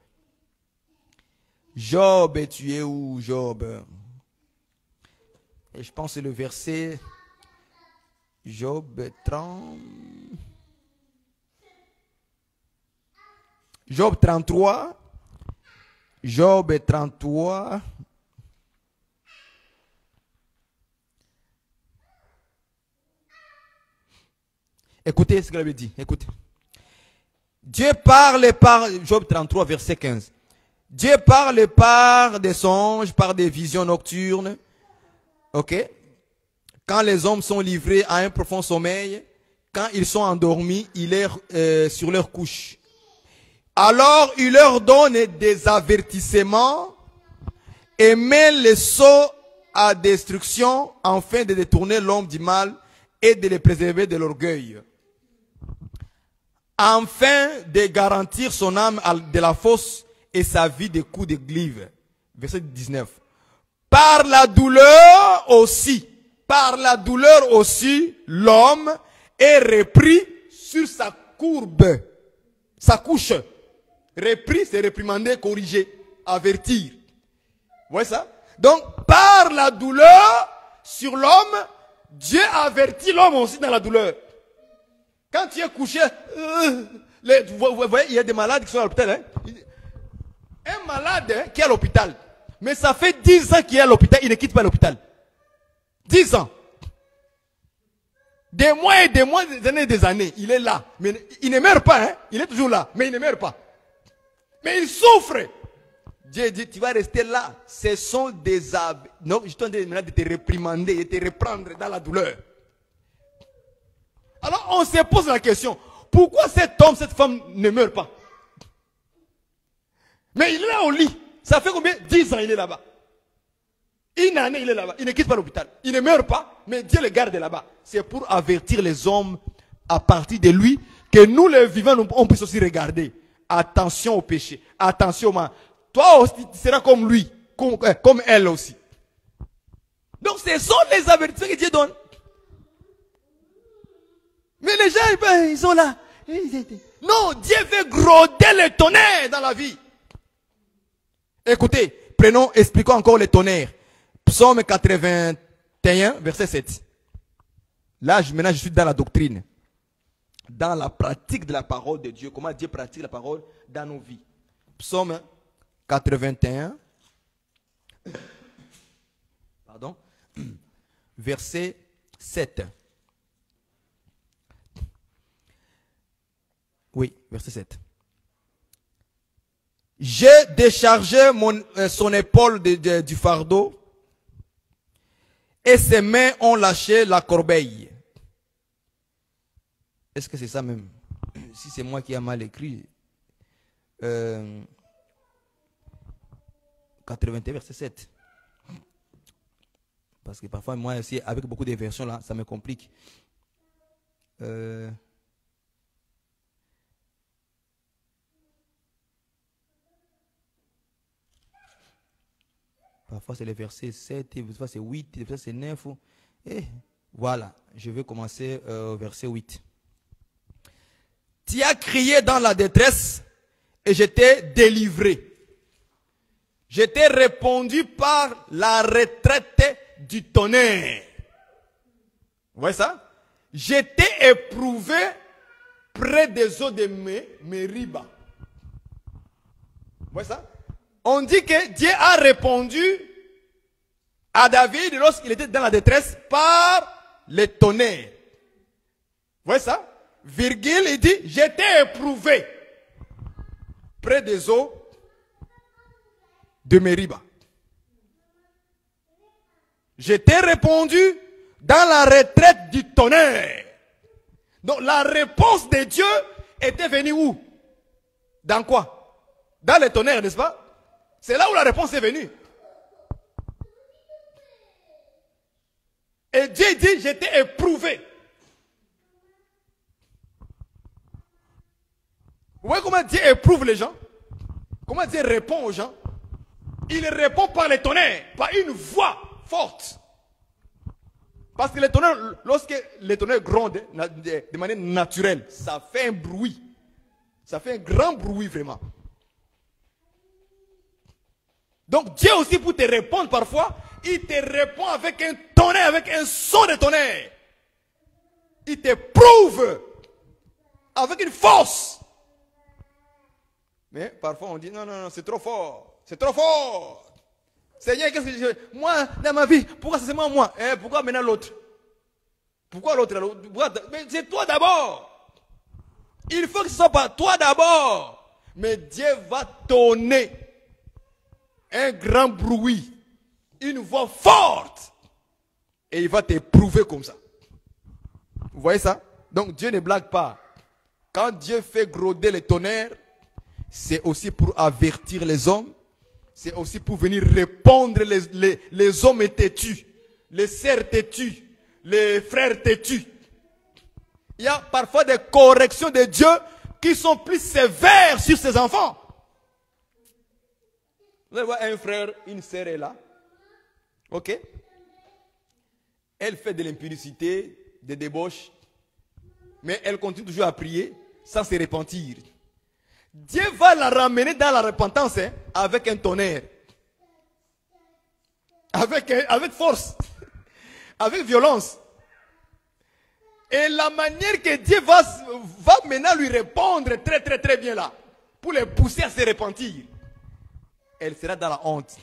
Job, tu es où Job? Et je pense que c'est le verset Job 30. Job 33. Job 33. Écoutez ce que la Bible dit. Écoutez. Dieu parle par Job 33, verset 15. Dieu parle par des songes, par des visions nocturnes. Ok? Quand les hommes sont livrés à un profond sommeil, quand ils sont endormis, il est sur leur couche. Alors il leur donne des avertissements et met les sots à destruction afin de détourner l'homme du mal et de les préserver de l'orgueil. Afin de garantir son âme de la fosse et sa vie des coups de glive. Verset 19. Par la douleur aussi, l'homme est repris sur sa courbe, sa couche. Repris, c'est réprimander, corriger, avertir. Vous voyez ça? Donc, par la douleur sur l'homme, Dieu avertit l'homme aussi dans la douleur. Quand tu es couché, vous voyez, il y a des malades qui sont à l'hôpital. Hein? Un malade qui est à l'hôpital, mais ça fait 10 ans qu'il est à l'hôpital, il ne quitte pas l'hôpital. 10 ans. Des mois et des mois, des années, il est là. Mais il ne meurt pas, hein? Il est toujours là, mais il ne meurt pas. Mais il souffre. Dieu dit, tu vas rester là. Ce sont des... Non, je t'en demande de te réprimander, de te reprendre dans la douleur. Alors on se pose la question, pourquoi cet homme, cette femme ne meurt pas? Mais il est là au lit. Ça fait combien? 10 ans il est là-bas. Une année il est là-bas. Il ne quitte pas l'hôpital. Il ne meurt pas, mais Dieu le garde là-bas. C'est pour avertir les hommes à partir de lui que nous les vivants, on puisse aussi regarder. Attention au péché. Attention au mal. Toi aussi, tu seras comme lui. Comme elle aussi. Donc ce sont les avertissements que Dieu donne. Mais les gens, ben, ils sont là. Non, Dieu veut broder le tonnerre dans la vie. Écoutez, expliquons encore le tonnerre. Psaume 81, verset 7. Là, maintenant, je suis dans la doctrine. Dans la pratique de la parole de Dieu. Comment Dieu pratique la parole dans nos vies. Psaume 81. Pardon. Verset 7. Oui, verset 7. J'ai déchargé son épaule du fardeau et ses mains ont lâché la corbeille. Est-ce que c'est ça même? Si c'est moi qui ai mal écrit. 81 verset 7. Parce que parfois, moi aussi, avec beaucoup de versions là, ça me complique. Parfois c'est le verset 7, parfois c'est 8, parfois c'est 9. Et voilà, je vais commencer au verset 8. Tu as crié dans la détresse et je t'ai délivré. Je t'ai répondu par la retraite du tonnerre. Vous voyez ça? Je t'ai éprouvé près des eaux de Mériba. Vous voyez ça? On dit que Dieu a répondu à David lorsqu'il était dans la détresse par le tonnerre. Vous voyez ça? Virgule, il dit, je t'ai éprouvé près des eaux de Mériba. Je t'ai répondu dans la retraite du tonnerre. Donc la réponse de Dieu était venue où? Dans quoi? Dans le tonnerre, n'est-ce pas? C'est là où la réponse est venue. Et Dieu dit, je t'ai éprouvé. Vous voyez comment Dieu éprouve les gens? Comment Dieu répond aux gens? Il répond par le tonnerre, par une voix forte. Parce que le tonnerre, lorsque le tonnerre gronde de manière naturelle, ça fait un bruit. Ça fait un grand bruit vraiment. Donc Dieu aussi pour te répondre parfois, il te répond avec un tonnerre, avec un son de tonnerre. Il te prouve avec une force. Mais parfois on dit non, non, non, c'est trop fort. C'est trop fort. Seigneur, qu'est-ce que je fais? Moi, dans ma vie, pourquoi c'est seulement moi? Pourquoi maintenant l'autre? Pourquoi l'autre? Mais c'est toi d'abord. Il faut que ce soit pas toi d'abord. Mais Dieu va tonner un grand bruit, une voix forte, et il va t'éprouver comme ça. Vous voyez ça? Donc Dieu ne blague pas. Quand Dieu fait gronder le tonnerre, c'est aussi pour avertir les hommes, c'est aussi pour venir répondre les hommes têtus, les sœurs têtus, les frères têtus. Il y a parfois des corrections de Dieu qui sont plus sévères sur ses enfants. Vous allez voir un frère, une sœur est là. Ok? Elle fait de l'impudicité, des débauches, mais elle continue toujours à prier sans se repentir. Dieu va la ramener dans la repentance avec un tonnerre. Avec force. Avec violence. Et la manière que Dieu va maintenant lui répondre très très très bien là, pour les pousser à se repentir, elle sera dans la honte.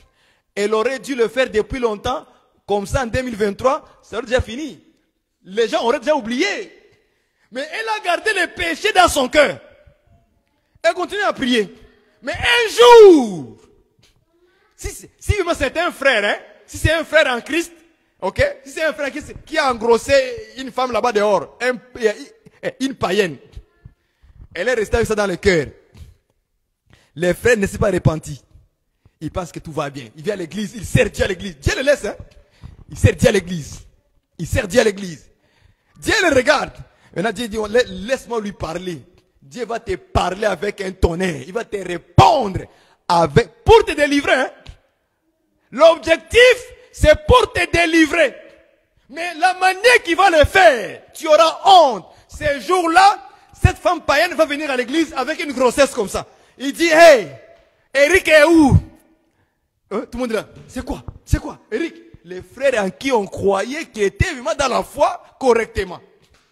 Elle aurait dû le faire depuis longtemps, comme ça en 2023, ça aurait déjà fini. Les gens auraient déjà oublié. Mais elle a gardé le péché dans son cœur. Elle continue à prier. Mais un jour, si c'est un frère, hein, si c'est un frère en Christ, ok, si c'est un frère qui a engrossé une femme là-bas dehors, une païenne, elle est restée avec ça dans le cœur. Les frères ne s'est pas repenti. Il pense que tout va bien. Il vient à l'église, il sert Dieu à l'église. Dieu le laisse, hein. Il sert Dieu à l'église. Il sert Dieu à l'église. Dieu le regarde. Maintenant Dieu dit, laisse-moi lui parler. Dieu va te parler avec un tonnerre. Il va te répondre pour te délivrer. Hein? L'objectif, c'est pour te délivrer. Mais la manière qu'il va le faire, tu auras honte. Ces jours-là, cette femme païenne va venir à l'église avec une grossesse comme ça. Il dit, hey, Eric est où? Tout le monde est là. C'est quoi? C'est quoi? Eric? Les frères en qui on croyait qu'il était vraiment dans la foi correctement.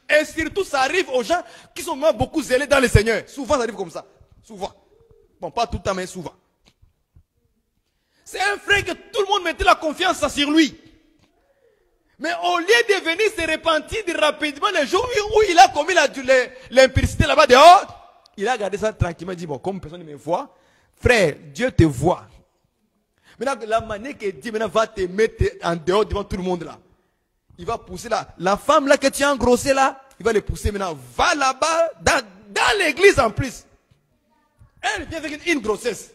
Et surtout, ça arrive aux gens qui sont vraiment beaucoup zélés dans le Seigneur. Souvent, ça arrive comme ça. Souvent. Bon, pas tout le temps, mais souvent. C'est un frère que tout le monde mettait la confiance sur lui. Mais au lieu de venir se repentir rapidement les jours où il a commis l'impudicité là-bas dehors, il a gardé ça tranquillement. Il dit, bon, comme personne ne me voit, frère, Dieu te voit. Maintenant, la manière que Dieu maintenant va te mettre en dehors devant tout le monde là. Il va pousser là. La femme là que tu as engrossée là, il va le pousser maintenant. Va là-bas, dans l'église en plus. Elle vient avec une grossesse.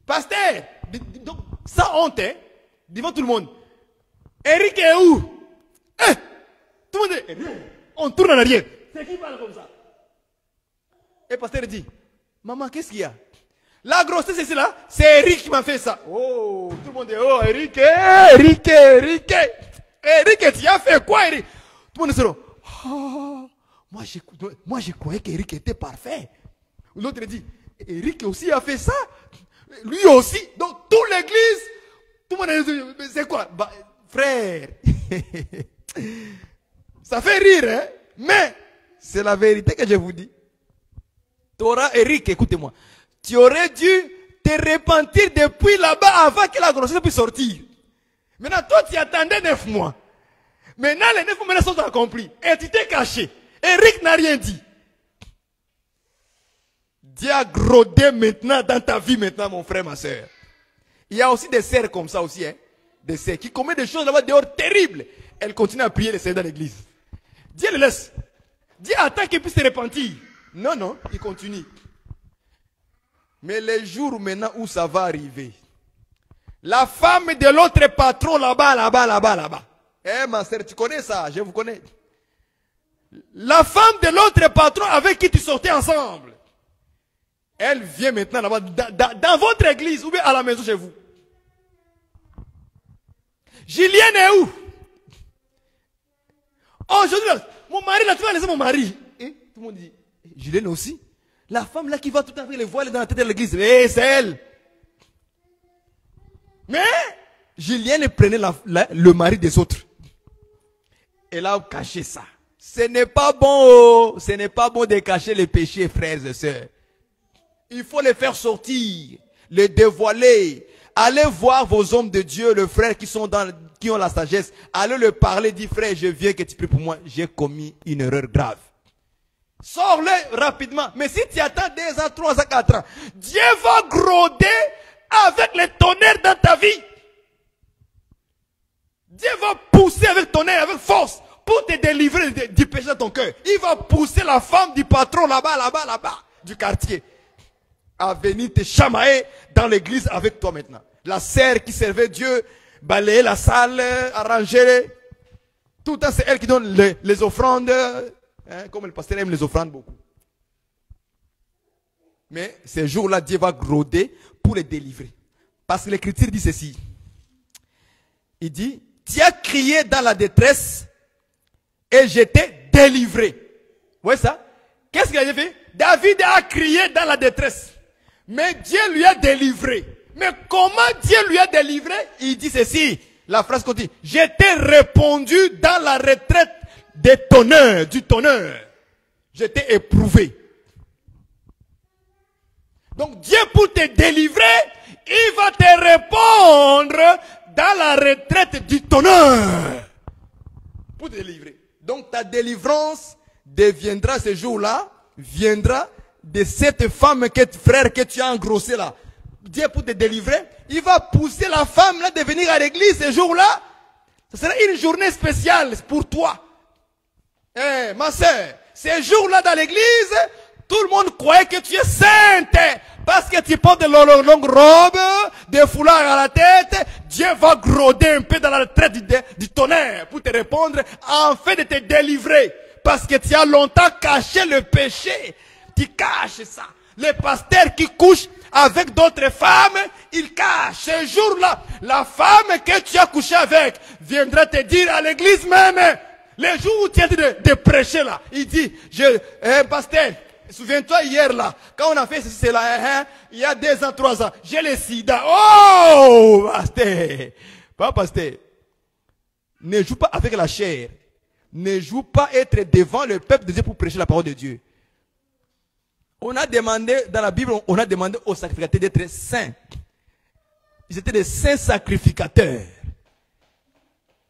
Pasteur, sans honte, hein, devant tout le monde. Eric est où? Tout le monde est. On tourne en arrière. C'est qui parle comme ça? Et le pasteur dit, maman, qu'est-ce qu'il y a? La grossesse, c'est là. C'est Eric qui m'a fait ça. Oh, tout le monde dit, oh, Eric, Eric, Eric. Eric, tu as fait quoi, Eric? Tout le monde dit, oh, moi, je croyais qu'Eric était parfait. L'autre dit, Eric aussi a fait ça. Lui aussi. Donc, toute l'église, tout le monde dit, c'est quoi? Bah, frère, ça fait rire, hein? Mais, c'est la vérité que je vous dis. Torah, Eric, écoutez-moi. Tu aurais dû te repentir depuis là-bas avant que la grossesse puisse sortir. Maintenant, toi, tu attendais 9 mois. Maintenant, les 9 mois sont accomplis. Et tu t'es caché. Eric n'a rien dit. Dieu a grodé maintenant dans ta vie maintenant, mon frère, ma soeur. Il y a aussi des sœurs comme ça aussi, hein. Des sœurs qui commettent des choses là-bas dehors terribles. Elles continuent à prier le Seigneur dans l'église. Dieu les laisse. Dieu attend qu'ils puissent se repentir. Non, non, il continue. Mais les jours maintenant où ça va arriver, la femme de l'autre patron là-bas. Eh ma soeur, tu connais ça, je vous connais. La femme de l'autre patron avec qui tu sortais ensemble, elle vient maintenant là-bas, dans votre église ou bien à la maison chez vous. Julienne est où? Aujourd'hui, mon mari là, tu vas laisser mon mari. Et tout le monde dit, Julienne aussi? La femme là qui va tout à fait les voiles dans la tête de l'église, c'est elle. Mais Julienne prenait le mari des autres. Elle a caché ça. Ce n'est pas bon, ce n'est pas bon de cacher les péchés, frères et sœurs. Il faut les faire sortir, les dévoiler. Allez voir vos hommes de Dieu, les frères qui ont la sagesse. Allez leur parler, dis frère, je viens que tu pries pour moi. J'ai commis une erreur grave. Sors-le rapidement. Mais si tu attends 2 ans, 3 ans, 4 ans, Dieu va groder avec le tonnerre dans ta vie. Dieu va pousser avec tonnerre, avec force, pour te délivrer du péché de ton cœur. Il va pousser la femme du patron là-bas, du quartier, à venir te chamailler dans l'église avec toi maintenant. La sœur qui servait Dieu, balayer la salle, arranger. Tout le temps, c'est elle qui donne les offrandes. Hein, comme le pasteur aime les offrandes beaucoup. Mais ces jours-là, Dieu va groder pour les délivrer. Parce que l'Écriture dit ceci. Il dit, tu as crié dans la détresse et je t'ai délivré. Vous voyez ça? Qu'est-ce qu'il a fait? David a crié dans la détresse. Mais Dieu lui a délivré. Mais comment Dieu lui a délivré? Il dit ceci. La phrase continue. Je t'ai répondu dans la retraite du tonnerre. Je t'ai éprouvé. Donc Dieu pour te délivrer, il va te répondre dans la retraite du tonnerre. Pour te délivrer. Donc ta délivrance deviendra ce jour-là, viendra de cette femme, frère, que tu as engrossé là. Dieu pour te délivrer, il va pousser la femme là de venir à l'église ce jour-là. Ce sera une journée spéciale pour toi. Eh, ma soeur, ces jours-là dans l'église, tout le monde croyait que tu es sainte. Parce que tu portes de longues robes, des foulards à la tête. Dieu va groder un peu dans la retraite du tonnerre pour te répondre, afin de te délivrer. Parce que tu as longtemps caché le péché. Tu caches ça. Les pasteurs qui couchent avec d'autres femmes, ils cachent. Ce jour-là, la femme que tu as couché avec viendra te dire à l'église même, Les jours où tu es en train de prêcher là, il dit, pasteur, souviens-toi hier là, quand on a fait ceci, c'est là, il y a 2 ans, 3 ans, j'ai le sida. Oh, pasteur. Pas pasteur. Ne joue pas avec la chair. Ne joue pas être devant le peuple de Dieu pour prêcher la parole de Dieu. On a demandé, dans la Bible, on a demandé aux sacrificateurs d'être saints. Ils étaient des saints sacrificateurs.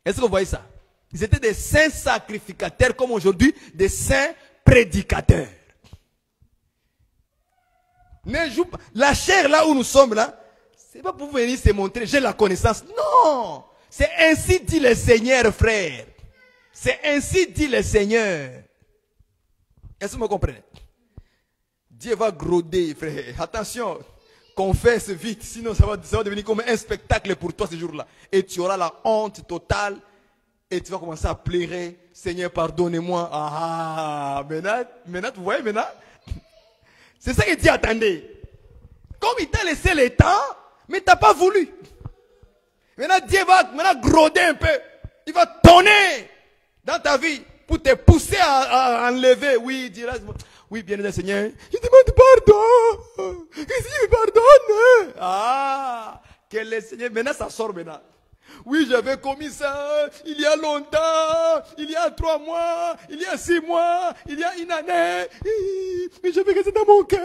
Est-ce que vous voyez ça? Ils étaient des saints sacrificateurs comme aujourd'hui, des saints prédicateurs. Ne joue pas. La chair là où nous sommes là, c'est pas pour venir se montrer, j'ai la connaissance. Non! C'est ainsi dit le Seigneur, frère. C'est ainsi dit le Seigneur. Est-ce que vous me comprenez? Dieu va groder, frère. Attention, confesse vite, sinon ça va devenir comme un spectacle pour toi ce jour-là. Et tu auras la honte totale. Et tu vas commencer à pleurer. Seigneur, pardonnez-moi. Ah, maintenant, vous voyez maintenant? C'est ça que Dieu attendait. Comme il t'a laissé le temps, mais tu n'as pas voulu. Maintenant, Dieu va groder un peu. Il va tonner dans ta vie pour te pousser à enlever. Oui, Dieu, oui, bien-aimé Seigneur, je demande pardon. Que Dieu me pardonne. Ah, que le Seigneur, maintenant ça sort maintenant. Oui, j'avais commis ça il y a longtemps, il y a 3 mois, il y a 6 mois, il y a une année. Mais j'avais resté dans mon cœur.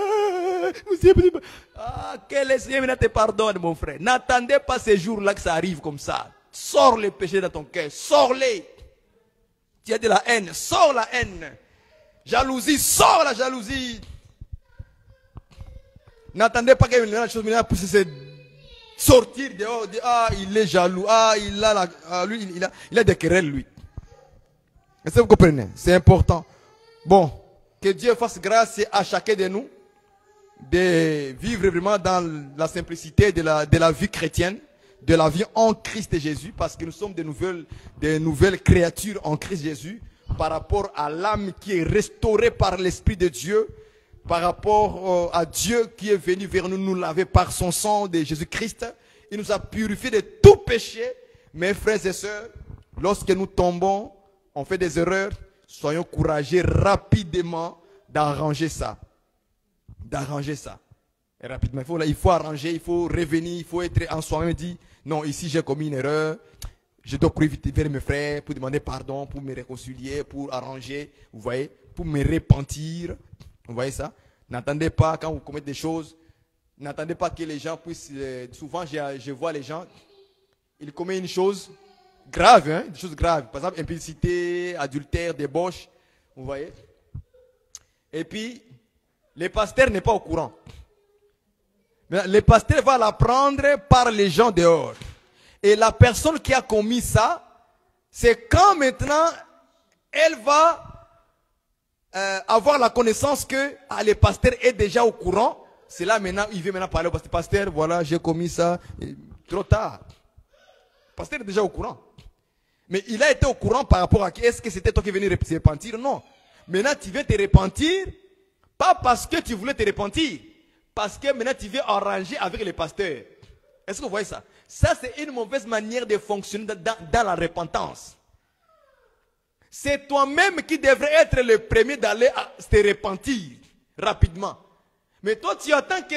Ah, que le Seigneur maintenant te pardonne, mon frère. N'attendez pas ces jours-là que ça arrive comme ça. Sors les péchés dans ton cœur, sors-les. Tu as de la haine, sors la haine. Jalousie, sors la jalousie. N'attendez pas que la chose maintenant puisse se sortir dehors, dire, ah, il est jaloux, ah, il a des querelles, lui. Est-ce que vous comprenez? C'est important. Bon, que Dieu fasse grâce à chacun de nous de vivre vraiment dans la simplicité de la vie chrétienne, de la vie en Christ Jésus, parce que nous sommes de nouvelles créatures en Christ Jésus, par rapport à l'âme qui est restaurée par l'Esprit de Dieu, par rapport à Dieu qui est venu vers nous, nous laver par son sang de Jésus-Christ. Il nous a purifiés de tout péché. Mes frères et sœurs, lorsque nous tombons, on fait des erreurs, soyons courageux rapidement d'arranger ça. D'arranger ça. Et rapidement, il faut arranger, il faut revenir, il faut être en soi-même et dire, non, ici j'ai commis une erreur, je dois courir vite vers mes frères pour demander pardon, pour me réconcilier, pour arranger, vous voyez, pour me repentir. Vous voyez ça? N'attendez pas, quand vous commettez des choses, n'attendez pas que les gens puissent... souvent, je vois les gens, ils commettent une chose grave, hein, des choses graves. Par exemple, impudicité, adultère, débauche. Vous voyez? Et puis, le pasteur n'est pas au courant. Mais le pasteur va l'apprendre par les gens dehors. Et la personne qui a commis ça, c'est quand maintenant, elle va... avoir la connaissance que le pasteur est déjà au courant. C'est là maintenant, il vient maintenant parler au pasteur. Pasteur, voilà, j'ai commis ça. Et trop tard. Le pasteur est déjà au courant. Mais il a été au courant par rapport à qui? Est-ce que c'était toi qui venais se repentir? Non. Maintenant, tu viens te repentir, pas parce que tu voulais te repentir, parce que maintenant tu viens arranger avec le pasteur. Est-ce que vous voyez ça? Ça, c'est une mauvaise manière de fonctionner dans la repentance. C'est toi-même qui devrais être le premier d'aller te repentir rapidement. Mais toi, tu attends que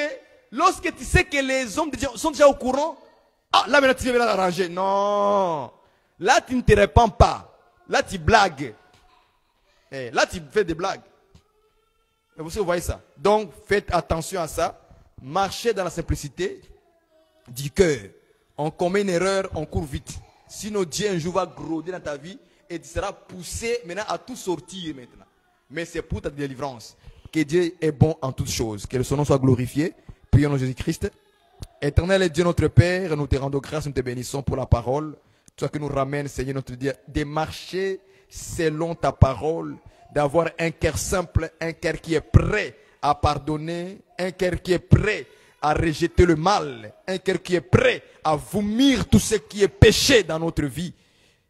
lorsque tu sais que les hommes sont déjà au courant, ah, là maintenant tu viens l'arranger. Non. Là, tu ne te repens pas. Là, tu blagues. Là, tu fais des blagues. Vous voyez ça? Donc, faites attention à ça. Marchez dans la simplicité du cœur. On commet une erreur, on court vite. Sinon, Dieu un jour va groder dans ta vie et tu seras poussé maintenant à tout sortir maintenant. Mais c'est pour ta délivrance. Que Dieu est bon en toutes choses. Que son nom soit glorifié. Prions en Jésus-Christ. Éternel Dieu notre Père, nous te rendons grâce, nous te bénissons pour la parole. Toi qui nous ramènes, Seigneur, notre Dieu, de marcher selon ta parole, d'avoir un cœur simple, un cœur qui est prêt à pardonner, un cœur qui est prêt à rejeter le mal, un cœur qui est prêt à vomir tout ce qui est péché dans notre vie.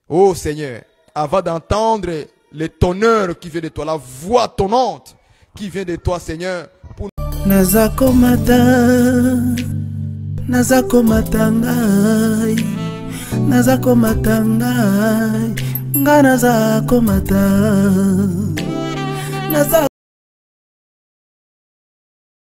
Oh Seigneur, avant d'entendre le tonnerre qui vient de toi, la voix tonnante qui vient de toi, Seigneur, pour Nazako matangai, Nazako matangai, ngana za komata naza